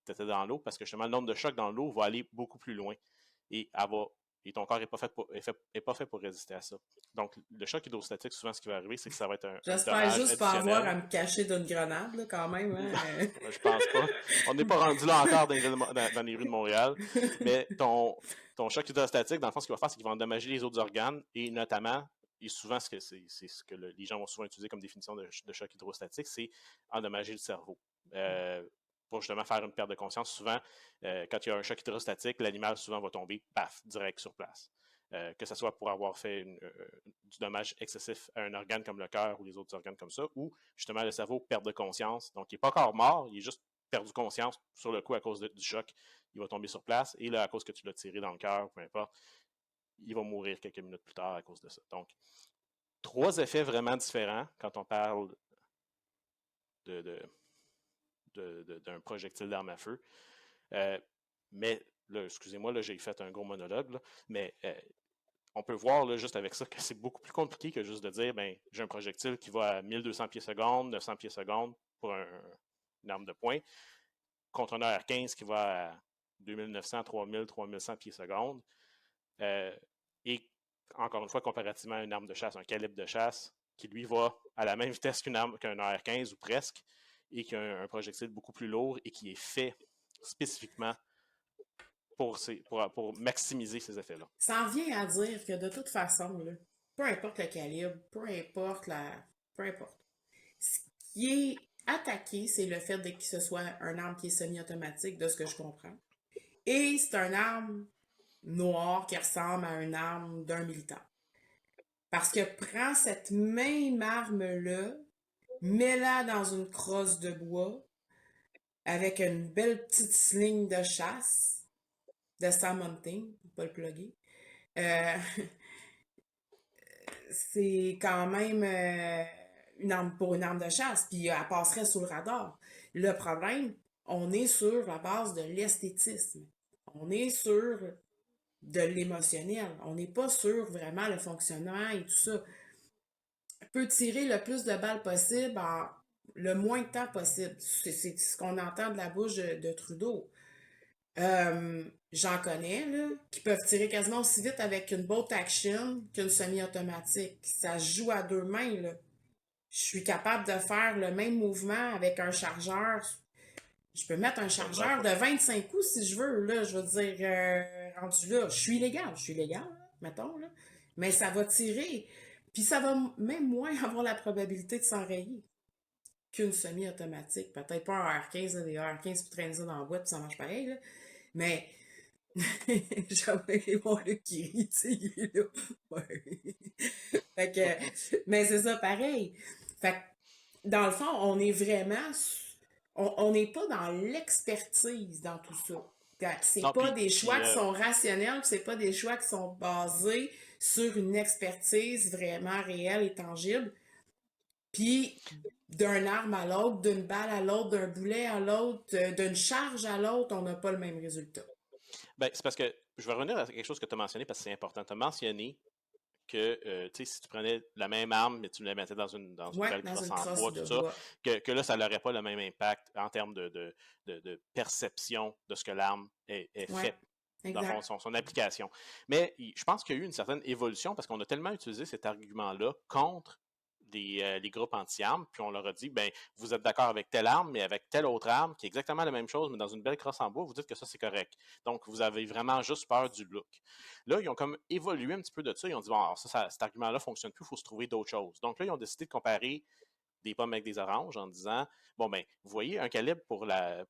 tu étais dans l'eau, parce que justement, l'onde de choc dans l'eau va aller beaucoup plus loin. Et ton corps n'est pas fait pour résister à ça. Donc, le choc hydrostatique, souvent, ce qui va arriver, c'est que ça va être un J'espère juste pas avoir à me cacher d'une grenade, là, quand même. Hein? Je pense pas. On n'est pas rendu là encore dans les rues de Montréal. Mais ton choc hydrostatique, dans le fond, ce qu'il va faire, c'est qu'il va endommager les autres organes et notamment, et souvent, c'est ce que les gens vont souvent utiliser comme définition de choc hydrostatique, c'est endommager le cerveau. Pour justement faire une perte de conscience. Souvent, quand il y a un choc hydrostatique, l'animal souvent va tomber, paf, direct sur place. Que ce soit pour avoir fait du dommage excessif à un organe comme le cœur ou les autres organes comme ça, ou justement le cerveau perd de conscience. Donc, il n'est pas encore mort, il est juste perdu conscience sur le coup à cause du choc. Il va tomber sur place et là, à cause que tu l'as tiré dans le cœur, peu importe, il va mourir quelques minutes plus tard à cause de ça. Donc, 3 effets vraiment différents quand on parle d'un projectile d'arme à feu. Mais, là, excusez-moi, là, j'ai fait un gros monologue, là, mais on peut voir là, juste avec ça que c'est beaucoup plus compliqué que juste de dire j'ai un projectile qui va à 1200 pieds secondes, 900 pieds secondes pour une arme de poing. contre un AR-15 qui va à 2900, 3000, 3100 pieds secondes. Et encore une fois, comparativement à une arme de chasse, un calibre de chasse, qui lui va à la même vitesse qu'un AR-15 ou presque, et qui a un projectile beaucoup plus lourd et qui est fait spécifiquement pour maximiser ces effets-là. Ça en vient à dire que de toute façon, là, peu importe le calibre, peu importe. Ce qui est attaqué, c'est le fait que ce soit un arme qui est semi-automatique, de ce que je comprends. Et c'est une arme noire qui ressemble à une arme d'un militaire. Parce que prends cette même arme-là, mets-la dans une crosse de bois, avec une belle petite sling de chasse, de Sam Hunting, pour pas le plugger. C'est quand même une arme pour une arme de chasse, puis elle passerait sous le radar. Le problème, on est sur la base de l'esthétisme. On est sur de l'émotionnel. On n'est pas sur vraiment le fonctionnement et tout ça. On peut tirer le plus de balles possible en le moins de temps possible. C'est ce qu'on entend de la bouche de Trudeau. J'en connais, là, qui peuvent tirer quasiment aussi vite avec une bolt action qu'une semi-automatique. Ça se joue à deux mains, là. Je suis capable de faire le même mouvement avec un chargeur. Je peux mettre un chargeur de 25 coups si je veux, là. Je veux dire, rendu là, je suis légal, là, mettons, là. Mais ça va tirer. Puis ça va même moins avoir la probabilité de s'enrayer qu'une semi-automatique. Peut-être pas un R15, là, des R15 qui traînent ça dans la boîte, puis ça marche pareil, là. Mais j'avais mon Luc qui rit, tu sais, il est là. Ouais. Fait que, mais c'est ça, pareil. Fait que, dans le fond, on est vraiment... On n'est pas dans l'expertise dans tout ça. C'est Non, pas des choix qui sont rationnels, c'est pas des choix qui sont basés sur une expertise vraiment réelle et tangible. Puis, d'une arme à l'autre, d'une balle à l'autre, d'un boulet à l'autre, d'une charge à l'autre, on n'a pas le même résultat. Ben, c'est parce que je vais revenir à quelque chose que tu as mentionné parce que c'est important. Tu as mentionné que si tu prenais la même arme, mais tu la mettais dans une belle crosse en bois, tout ça, que là, ça n'aurait pas le même impact en termes de perception de ce que l'arme est faite. Dans le fond, son application. Mais je pense qu'il y a eu une certaine évolution parce qu'on a tellement utilisé cet argument-là contre les groupes anti-armes, puis on leur a dit, ben, vous êtes d'accord avec telle arme, mais avec telle autre arme, qui est exactement la même chose, mais dans une belle crosse en bois, vous dites que ça, c'est correct. Donc, vous avez vraiment juste peur du look. Là, ils ont comme évolué un petit peu de ça, ils ont dit, bon, alors cet argument-là ne fonctionne plus, il faut se trouver d'autres choses. Donc là, ils ont décidé de comparer des pommes avec des oranges en disant, bon, ben, vous voyez, un calibre pour un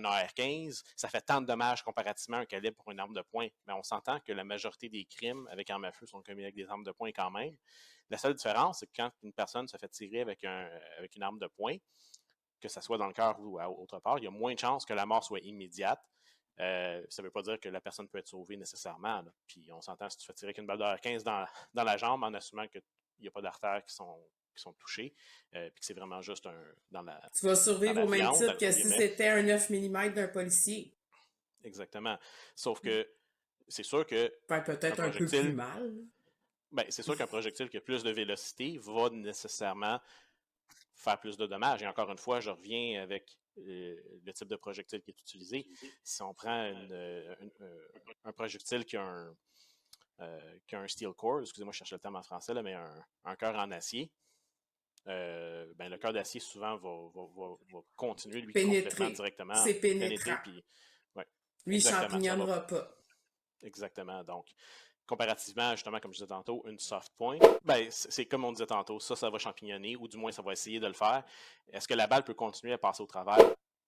AR-15, ça fait tant de dommages comparativement à un calibre pour une arme de poing. Mais on s'entend que la majorité des crimes avec armes à feu sont commis avec des armes de poing quand même. La seule différence, c'est que quand une personne se fait tirer avec une arme de poing, que ce soit dans le cœur ou autre part, il y a moins de chances que la mort soit immédiate. Ça ne veut pas dire que la personne peut être sauvée nécessairement. Là. Puis on s'entend, si tu fais tirer avec une balle d'AR-15 dans la jambe en assumant qu'il n'y a pas d'artères qui sont touchés, puis que c'est vraiment juste dans la... Tu vas survivre au même titre que si c'était un 9 mm d'un policier. Exactement. Sauf que c'est sûr que... Peut-être un peu plus mal. Ben, c'est sûr qu'un projectile qui a plus de vélocité va nécessairement faire plus de dommages. Et encore une fois, je reviens avec le type de projectile qui est utilisé. Si on prend un projectile qui a un steel core, excusez-moi, je cherche le terme en français, là, mais un cœur en acier, ben, le cœur d'acier souvent va continuer lui complètement directement. C'est pénétrant. Puis, ouais, lui, il champignonnera pas. Exactement. Donc, comparativement, justement, comme je disais tantôt, une soft point, ben, c'est comme on disait tantôt, ça va champignonner, ou du moins, ça va essayer de le faire. Est-ce que la balle peut continuer à passer au travers?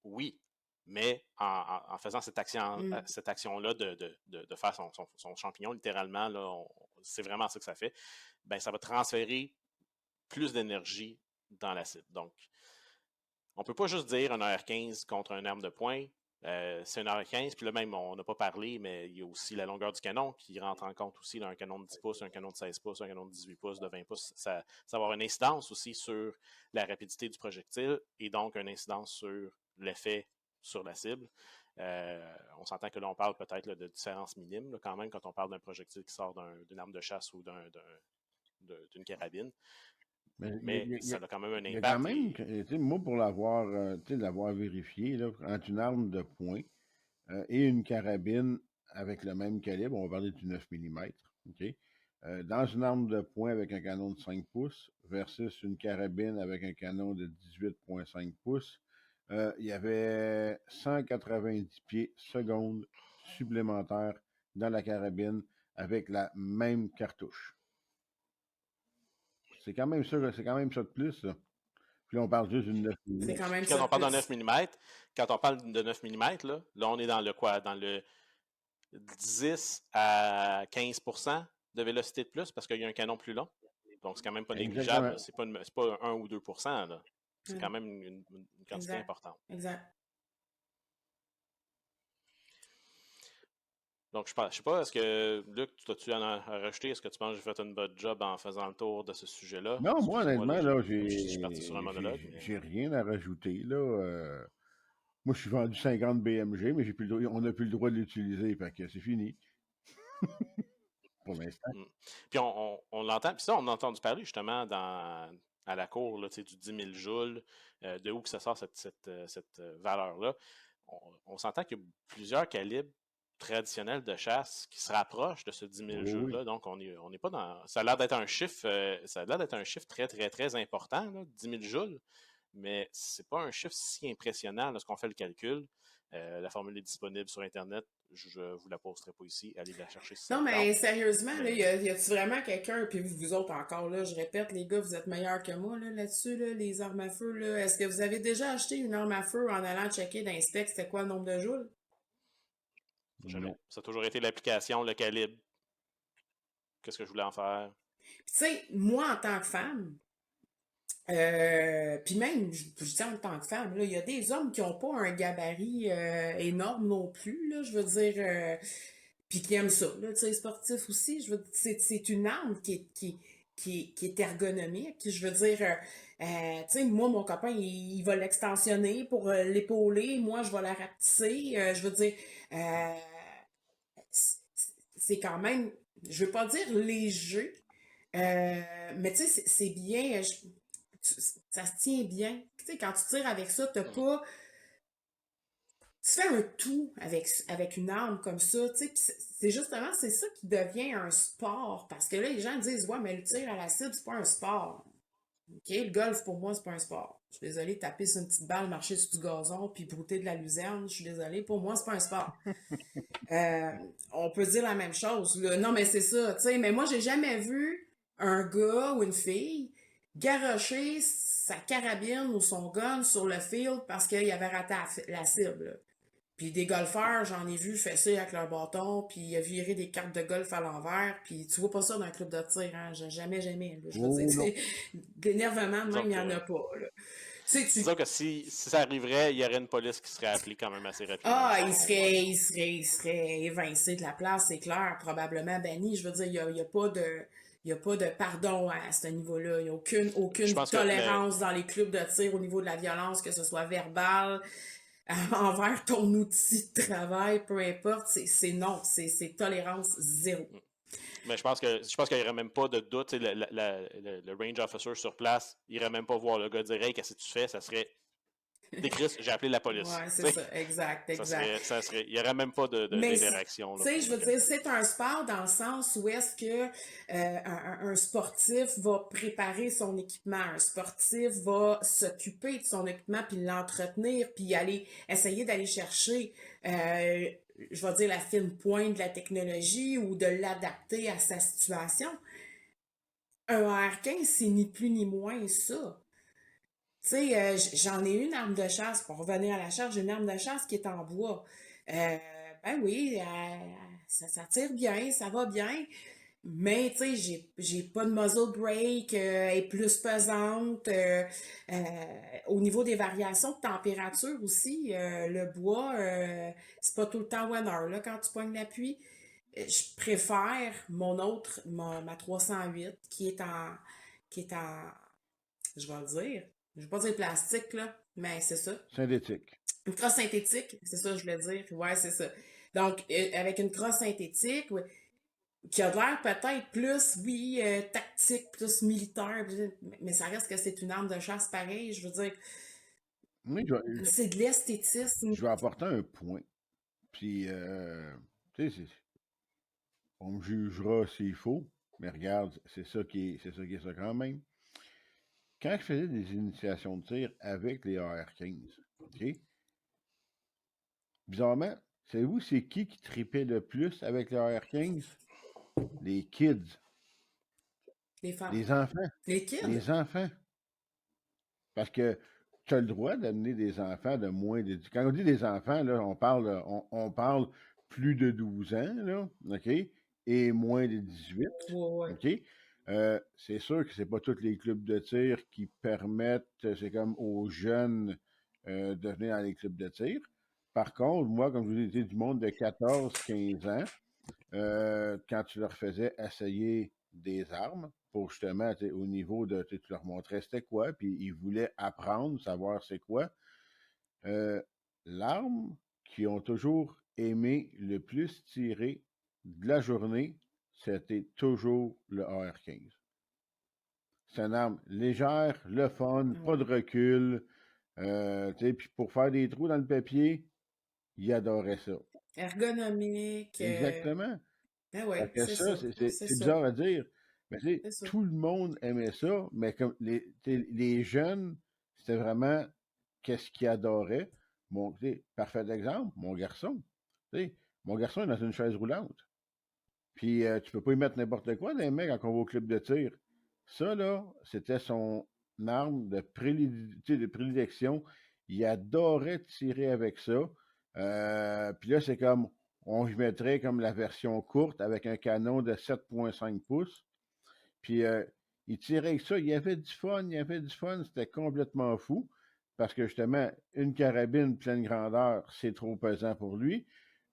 Oui. Mais en faisant cette action-là de faire son champignon, littéralement, là, c'est vraiment ça que ça fait, ben, ça va transférer plus d'énergie dans la cible. Donc, on ne peut pas juste dire un AR-15 contre une arme de poing. C'est un AR-15, puis là même, on n'a pas parlé, mais il y a aussi la longueur du canon qui rentre en compte aussi. Là, un canon de 10 pouces, un canon de 16 pouces, un canon de 18 pouces, de 20 pouces, ça va avoir une incidence aussi sur la rapidité du projectile et donc une incidence sur l'effet sur la cible. On s'entend que là, on parle peut-être de différences minimes là, quand même quand on parle d'un projectile qui sort d'une arme de chasse ou d'une carabine. mais ça a quand même un il y a quand impact. même, tu sais, moi, pour l'avoir vérifié, là, entre une arme de poing et une carabine avec le même calibre, on va parler du 9 mm, OK? Dans une arme de poing avec un canon de 5 pouces versus une carabine avec un canon de 18,5 pouces, il y avait 190 pieds secondes supplémentaires dans la carabine avec la même cartouche. C'est quand même ça de plus, là. Puis là, on parle juste d'une 9 mm. C'est quand même Quand ça on de parle de plus. 9 mm, quand on parle de 9 mm, là, on est dans le quoi? Dans le 10 à 15% de vélocité de plus parce qu'il y a un canon plus long. Donc, c'est quand même pas négligeable. Là. C'est pas 1 ou 2%. Là. C'est quand même une quantité importante. Exact. Donc, je sais pas, est-ce que, Luc, tu en as rajouté? Est-ce que tu penses que j'ai fait une bonne job en faisant le tour de ce sujet-là? Non, moi, honnêtement, là, je suis parti sur un monologue. j'ai rien à rajouter, là. Moi, je suis vendu 50 BMG, mais on n'a plus le droit de l'utiliser, fait que c'est fini. Pour l'instant. Puis on l'entend, puis ça, on a entendu parler justement à la cour là, du 10 000 joules, de où que ça sort cette valeur-là. On s'entend qu'il y a plusieurs calibres traditionnels de chasse qui se rapprochent de ce 10 000 joules-là. Oui. Donc, on n'est pas dans. Ça a l'air d'être un chiffre. Ça a l'air d'être un chiffre très, très, très important, là, 10 000 joules. Mais c'est pas un chiffre si impressionnant lorsqu'on fait le calcul. La formule est disponible sur Internet. Je vous la posterai pas ici. Allez la chercher si ça Non, mais sérieusement, là, y a-tu vraiment quelqu'un, puis vous autres encore, là, je répète, les gars, vous êtes meilleurs que moi là-dessus, là, les armes à feu. Là. Est-ce que vous avez déjà acheté une arme à feu en allant checker dans spec c'était quoi le nombre de joules? Jamais. Ça a toujours été l'application, le calibre. Qu'est-ce que je voulais en faire? Tu sais, moi, en tant que femme, puis même, je dis en tant que femme, il y a des hommes qui n'ont pas un gabarit énorme non plus, là, je veux dire, puis qui aiment ça, là, tu sais, sportif aussi, je veux dire, c'est une arme qui est ergonomique, je veux dire, tu sais, moi, mon copain, il va l'extensionner pour l'épauler, moi, je vais la rapetisser, je veux dire, c'est quand même, je veux pas dire léger, mais tu sais, c'est bien, ça se tient bien. Tu sais, quand tu tires avec ça, t'as pas... Tu fais un tout avec une arme comme ça, tu sais, c'est justement, c'est ça qui devient un sport, parce que là, les gens disent, ouais, mais le tir à la cible, c'est pas un sport. OK, le golf, pour moi, c'est pas un sport. Je suis désolée, taper sur une petite balle, marcher sur du gazon, puis brouter de la luzerne, je suis désolée, pour moi, c'est pas un sport. On peut dire la même chose, là. Non, mais c'est ça, tu sais, mais moi, j'ai jamais vu un gars ou une fille garrocher sa carabine ou son gun sur le field parce qu'il avait raté la cible, là. Puis des golfeurs, j'en ai vu fesser avec leur bâton, puis virer des cartes de golf à l'envers, puis tu vois pas ça dans un club de tir, hein? Jamais. Là. Je veux dire, d'énervement, même, il n'y en a pas, là. Disons que si ça arriverait, il y aurait une police qui serait appelée quand même assez rapidement. Ah, il serait évincé de la place, c'est clair, probablement banni. Je veux dire, il n'y a pas de pardon à ce niveau-là. Il n'y a aucune tolérance dans les clubs de tir au niveau de la violence, que ce soit verbal, envers ton outil de travail, peu importe. C'est non, c'est tolérance zéro. Mais je pense qu'il n'y aurait même pas de doute. Le range officer sur place, il n'irait même pas voir le gars dire hey, qu'est-ce que tu fais? Ça serait Chris, j'ai appelé la police. Ouais, c'est ça, exact. Il n'y aurait même pas d'interaction. Tu sais, je veux dire, c'est un sport dans le sens où est-ce que un sportif va préparer son équipement, un sportif va s'occuper de son équipement, puis l'entretenir, puis essayer d'aller chercher, je vais dire, la fine pointe de la technologie ou de l'adapter à sa situation. Un AR-15, c'est ni plus ni moins ça. Tu sais, j'en ai une arme de chasse, pour revenir à la chasse, j'ai une arme de chasse qui est en bois. Ben oui, ça tire bien, ça va bien, mais tu sais, j'ai pas de muzzle brake, elle est plus pesante. Au niveau des variations de température aussi, le bois, c'est pas tout le temps one hour, là, quand tu pognes l'appui. Je préfère ma 308, qui est en, je vais le dire, je vais pas dire plastique, là, mais c'est ça. Synthétique. Une crosse synthétique, c'est ça que je voulais dire. Ouais, c'est ça. Donc, avec une crosse synthétique, qui a l'air peut-être plus, oui, tactique, plus militaire, mais ça reste que c'est une arme de chasse pareil. Je veux dire, Oui, c'est de l'esthétisme. je vais apporter un point. Puis, tu sais, on me jugera s'il faut, mais regarde, c'est ça qui est ça quand même. Quand je faisais des initiations de tir avec les AR-15, OK? Bizarrement, savez-vous c'est qui tripait le plus avec les AR-15? Les kids. Les femmes. Les enfants. Les kids? Les enfants. Parce que tu as le droit d'amener des enfants de moins de... Quand on dit des enfants, là, on parle plus de 12 ans, là, OK? Et moins de 18, Ouais. OK? C'est sûr que c'est pas tous les clubs de tir qui permettent, c'est comme aux jeunes de venir dans les clubs de tir. Par contre, moi, comme je vous ai dit, du monde de 14-15 ans, quand tu leur faisais essayer des armes pour justement, au niveau de, tu leur montrais c'était quoi, puis ils voulaient apprendre, savoir c'est quoi. L'arme qu'ils ont toujours aimé le plus tirer de la journée, c'était toujours le AR-15. C'est une arme légère, le fun, pas de recul. Puis pour faire des trous dans le papier, ils adoraient ça. Ergonomique. Exactement. Ben ouais, Fait que c'est ça, ça. c'est bizarre à dire. Mais tu sais, C'est ça. tout le monde aimait ça, mais comme les jeunes, c'était vraiment qu'est-ce qu'ils adoraient. Parfait exemple, mon garçon. Mon garçon est dans une chaise roulante. Puis tu peux pas y mettre n'importe quoi dans les mecs quand on va au club de tir. Ça, là, c'était son arme de prédilection. Il adorait tirer avec ça. Puis là, c'est comme, on y mettrait comme la version courte avec un canon de 7,5 pouces. Puis il tirait avec ça. Il y avait du fun, C'était complètement fou. Parce que justement, une carabine pleine grandeur, c'est trop pesant pour lui.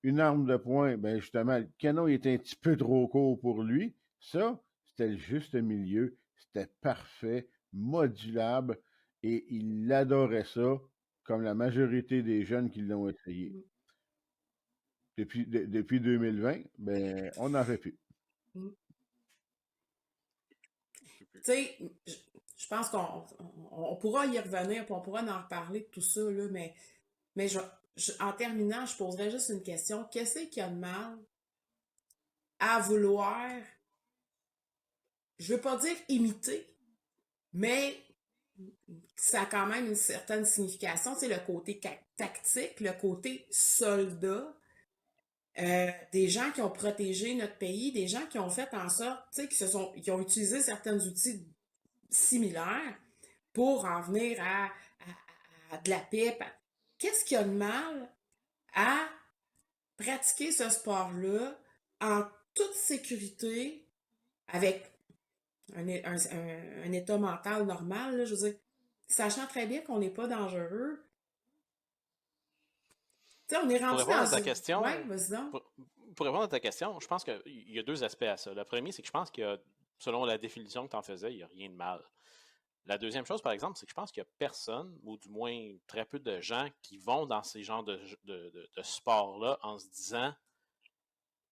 Une arme de poing, ben justement, le canon il était un petit peu trop court pour lui. Ça, c'était le juste milieu. C'était parfait, modulable. Et il adorait ça, comme la majorité des jeunes qui l'ont essayé. Depuis 2020, ben, on n'en fait plus. Tu sais, je pense qu'on pourra y revenir, puis on pourra en reparler de tout ça, là, mais en terminant, je poserais juste une question. Qu'est-ce qu'il y a de mal à vouloir, je veux pas dire imiter, mais ça a quand même une certaine signification, tu sais, le côté tactique, le côté soldat, des gens qui ont protégé notre pays, des gens qui ont fait en sorte, tu sais, qui ont utilisé certains outils similaires pour en venir à de la paix. Qu'est-ce qu'il y a de mal à pratiquer ce sport-là en toute sécurité, avec un état mental normal, là, je veux dire, sachant très bien qu'on n'est pas dangereux? Tu sais, on est Pour rendu répondre dans à ta une... question, Ouais, vas-y donc. pour répondre à ta question, je pense qu'il y a deux aspects à ça. Le premier, c'est que je pense qu'il y a, selon la définition que tu en faisais, il n'y a rien de mal. La deuxième chose, par exemple, c'est que je pense qu'il n'y a personne, ou du moins très peu de gens, qui vont dans ces genres de sports-là en se disant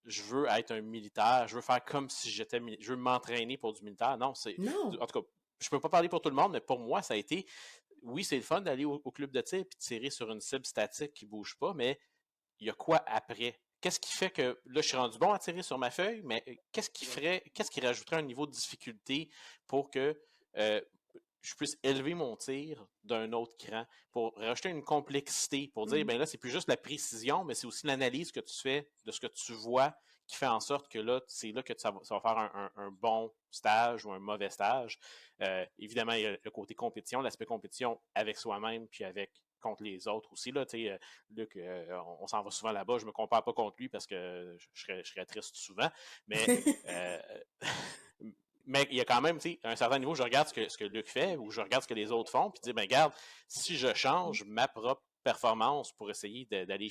je veux être un militaire, je veux faire comme si j'étais militaire, je veux m'entraîner pour du militaire. Non, Non. En tout cas, je peux pas parler pour tout le monde, mais pour moi, ça a été, oui, c'est le fun d'aller au club de tir et de tirer sur une cible statique qui bouge pas, mais il y a quoi après? Qu'est-ce qui fait que là, je suis rendu bon à tirer sur ma feuille, mais qu'est-ce qui rajouterait un niveau de difficulté pour que je puisse élever mon tir d'un autre cran, pour rajouter une complexité, pour dire, ben là, c'est plus juste la précision, mais c'est aussi l'analyse que tu fais de ce que tu vois qui fait en sorte que là, c'est là que ça va faire un bon stage ou un mauvais stage. Évidemment, il y a le côté compétition, l'aspect compétition avec soi-même, puis contre les autres aussi. Là, Luc, on s'en va souvent là-bas. Je me compare pas contre lui parce que je serais triste souvent. Mais mais il y a quand même, à un certain niveau, je regarde ce que Luc fait ou je regarde ce que les autres font, puis dis, ben regarde, si je change ma propre performance pour essayer d'aller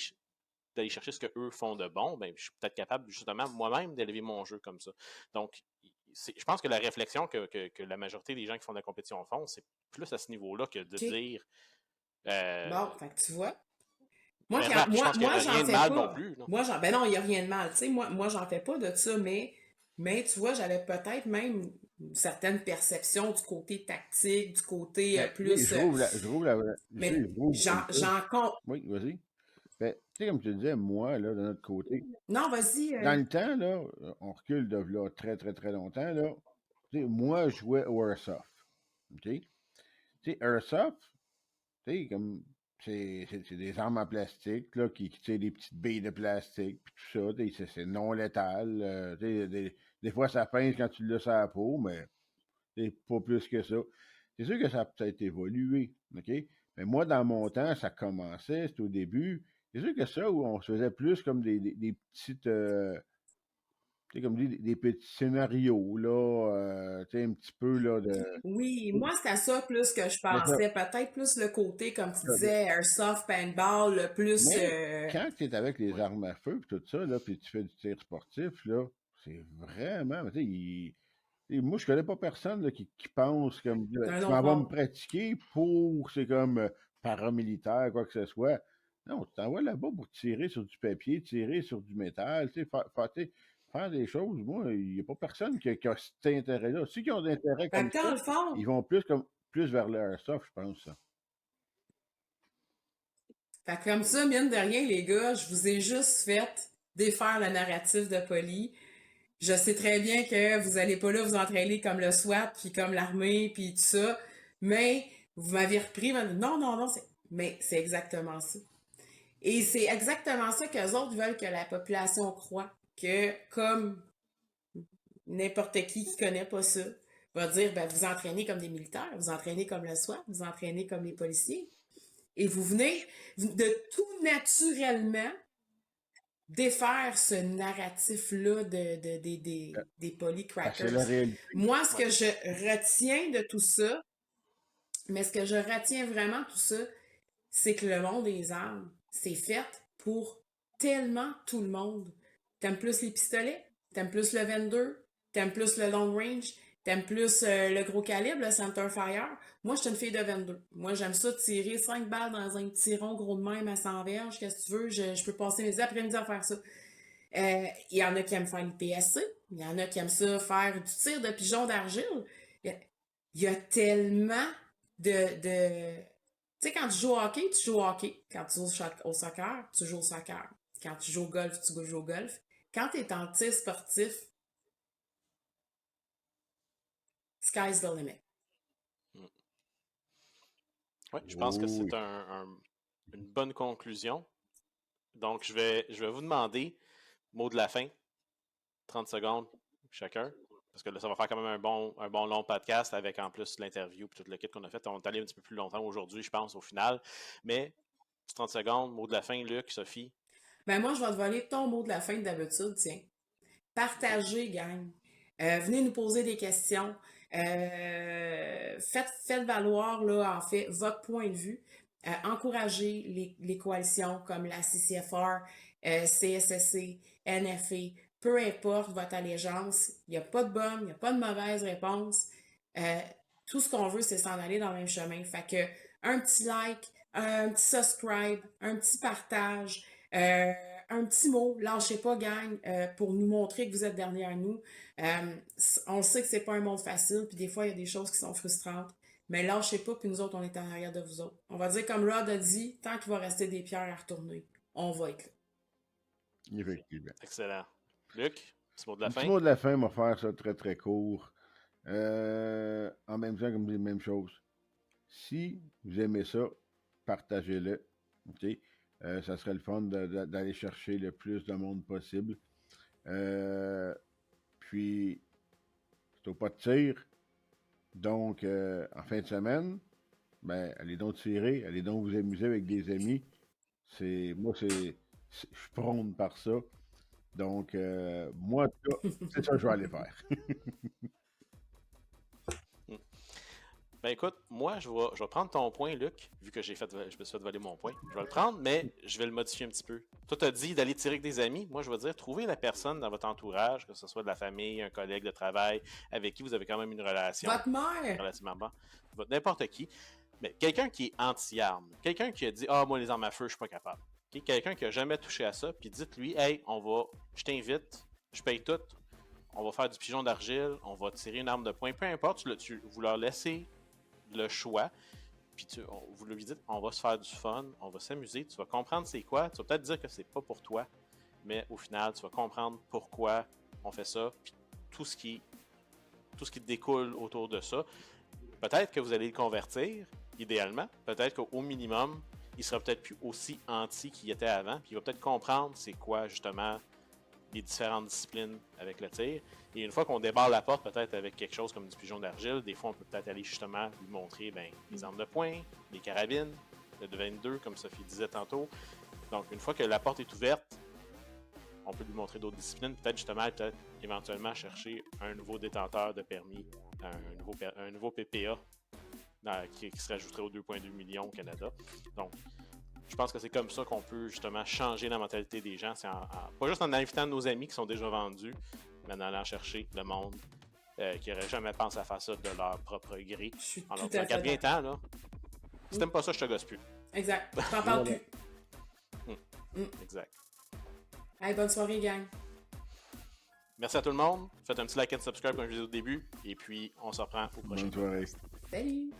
chercher ce qu'eux font de bon, ben je suis peut-être capable justement moi-même d'élever mon jeu comme ça. Donc, je pense que la réflexion que la majorité des gens qui font de la compétition font, c'est plus à ce niveau-là que de dire... Bon, fait que tu vois. Moi, je pense qu'il n'y a rien de mal non plus. Non? Ben non, il n'y a rien de mal. Tu sais, moi, j'en fais pas de ça, mais Mais tu vois, j'avais peut-être même une certaine perception du côté tactique, du côté Ben, oui, plus... je trouve la, mais je trouve comme ça. j'en compte. Oui, vas-y. Ben, tu sais, comme je te disais, moi, là, de notre côté, Non, vas-y. dans le temps, là, on recule de là très, très, très longtemps, là. Tu sais, moi, je jouais au Airsoft. OK? Tu sais, Airsoft, tu sais, comme c'est des armes en plastique, là, qui tirent des petites billes de plastique, puis tout ça, tu sais, c'est non létal. Tu sais, des fois, ça pince quand tu l'as sur la peau, mais c'est pas plus que ça. C'est sûr que ça a peut-être évolué, OK? Mais moi, dans mon temps, ça commençait, c'était au début. C'est sûr que ça, où on se faisait plus comme des petites, tu sais, comme des petits scénarios, là, tu sais, un petit peu, là, de... Oui, moi, c'est à ça plus que je Mais ça, pensais. Peut-être plus le côté, comme tu ça, disais, airsoft, paintball, le plus... mais quand tu es avec les ouais. armes à feu et tout ça, là, puis tu fais du tir sportif, là, c'est vraiment, tu sais, et moi, je connais pas personne là, qui pense comme C'est un je autre m'en vais me monde. pratiquer pour c'est comme paramilitaire, quoi que ce soit. Non, tu t'envoies là-bas pour tirer sur du papier, tirer sur du métal, tu sais, tu sais, faire des choses. Moi, il n'y a pas personne qui a cet intérêt-là. Ceux qui ont d'intérêt Fait comme que dans ça, le fond, ils vont plus vers l'airsoft, je pense. Ça. fait que comme ça, mine de rien, les gars, je vous ai juste fait défaire le narratif de Polly. Je sais très bien que vous allez pas là vous entraîner comme le SWAT, puis comme l'armée, puis tout ça, mais vous m'avez repris, non, non, non, mais c'est exactement ça. Et c'est exactement ça qu'eux autres veulent que la population croit, que comme n'importe qui connaît pas ça va dire, ben, vous entraînez comme des militaires, vous entraînez comme le SWAT, vous entraînez comme les policiers, et vous venez de tout naturellement défaire ce narratif-là Euh, des C'est polycrackers. la réalité. Moi, ce que je retiens de tout ça, mais ce que je retiens vraiment de tout ça, c'est que le monde des armes, c'est fait pour tellement tout le monde. T'aimes plus les pistolets? T'aimes plus le 22? T'aimes plus le long range? T'aimes plus le gros calibre, le center fire? Moi, je suis une fille de 22. Moi, j'aime ça tirer 5 balles dans un petit rond gros de même à 100 verges. Qu'est-ce que tu veux? Je peux passer mes après-midi à faire ça. Il y en a qui aiment faire l'IPSC. Il y en a qui aiment ça faire du tir de pigeon d'argile. Il y a tellement de... Tu sais, quand tu joues au hockey, tu joues au hockey. Quand tu joues au soccer, tu joues au soccer. Quand tu joues au golf, tu joues au golf. Quand tu es en tir sportif, sky's the limit. Oui, je pense que Oh, c'est oui. une bonne conclusion. Donc, je vais vous demander, mot de la fin, 30 secondes chacun, parce que là, ça va faire quand même un bon long podcast avec en plus l'interview et tout le kit qu'on a fait. On est allé un petit peu plus longtemps aujourd'hui, je pense, au final. Mais, 30 secondes, mot de la fin, Luc, Sophie. Ben moi, je vais te voler ton mot de la fin d'habitude, tiens. Partagez, gang. Venez nous poser des questions. Faites valoir, là, en fait, votre point de vue. Encouragez les coalitions comme la CCFR, CSSC, NFA, peu importe votre allégeance. Il n'y a pas de bonne, il n'y a pas de mauvaise réponse. Euh, tout ce qu'on veut, c'est s'en aller dans le même chemin. Fait que un petit like, un petit subscribe, un petit partage, un petit mot, lâchez pas, gang, pour nous montrer que vous êtes derrière nous. On sait que c'est pas un monde facile, puis des fois, il y a des choses qui sont frustrantes. Mais lâchez pas, puis nous autres, on est en arrière de vous autres. On va dire comme Rod a dit, tant qu'il va rester des pierres à retourner, on va être là. Effectivement. Excellent. Luc, petit mot de la Un petit fin. mot de la fin, on va faire ça très très court. En même temps, comme les mêmes choses. Si vous aimez ça, partagez-le. OK? Ça serait le fun d'aller chercher le plus de monde possible. Puis, c'est au pas de tir. Donc, en fin de semaine, ben, allez donc tirer, allez donc vous amuser avec des amis. Moi, je prône par ça. Donc, moi, en tout cas, c'est ça que je vais aller faire. Ben écoute, moi, je vais prendre ton point, Luc, vu que je me suis fait voler mon point. Je vais le prendre, mais je vais le modifier un petit peu. Toi, t'as dit d'aller tirer avec des amis. Moi, je vais dire, trouvez la personne dans votre entourage, que ce soit de la famille, un collègue de travail, avec qui vous avez quand même une relation Votre mère! relativement bonne. N'importe qui. Mais quelqu'un qui est anti-arme. Quelqu'un qui a dit, ah, moi, les armes à feu, je suis pas capable. Quelqu'un qui a jamais touché à ça, puis dites-lui, hey, je t'invite, je paye tout. on va faire du pigeon d'argile, on va tirer une arme de poing, peu importe, vous leur laissez le choix, puis vous lui dites, on va se faire du fun, on va s'amuser, tu vas comprendre c'est quoi, tu vas peut-être dire que c'est pas pour toi, mais au final, tu vas comprendre pourquoi on fait ça, puis tout ce qui découle autour de ça. Peut-être que vous allez le convertir, idéalement, peut-être qu'au minimum, il sera peut-être plus aussi anti qu'il était avant, puis il va peut-être comprendre c'est quoi, justement, les différentes disciplines avec le tir. Et une fois qu'on débarre la porte, peut-être avec quelque chose comme du pigeon d'argile, des fois on peut peut-être aller justement lui montrer les armes de poing, les carabines, le 22 comme Sophie disait tantôt. Donc une fois que la porte est ouverte, on peut lui montrer d'autres disciplines, peut-être éventuellement chercher un nouveau détenteur de permis, un nouveau PPA qui se rajouterait aux 2,2 millions au Canada. Donc je pense que c'est comme ça qu'on peut justement changer la mentalité des gens. C'est pas juste en invitant nos amis qui sont déjà vendus, mais en allant chercher le monde qui n'aurait jamais pensé à faire ça de leur propre gré. Je suis Alors, tout à fait regarde bien temps, là. Si t'aimes pas ça, je te gosse plus. Exact. T'en parles Voilà. plus. Exact. Hey, bonne soirée, gang. Merci à tout le monde. Faites un petit like et subscribe comme je disais au début. Et puis, on se reprend au prochain. Bonne soirée. Salut!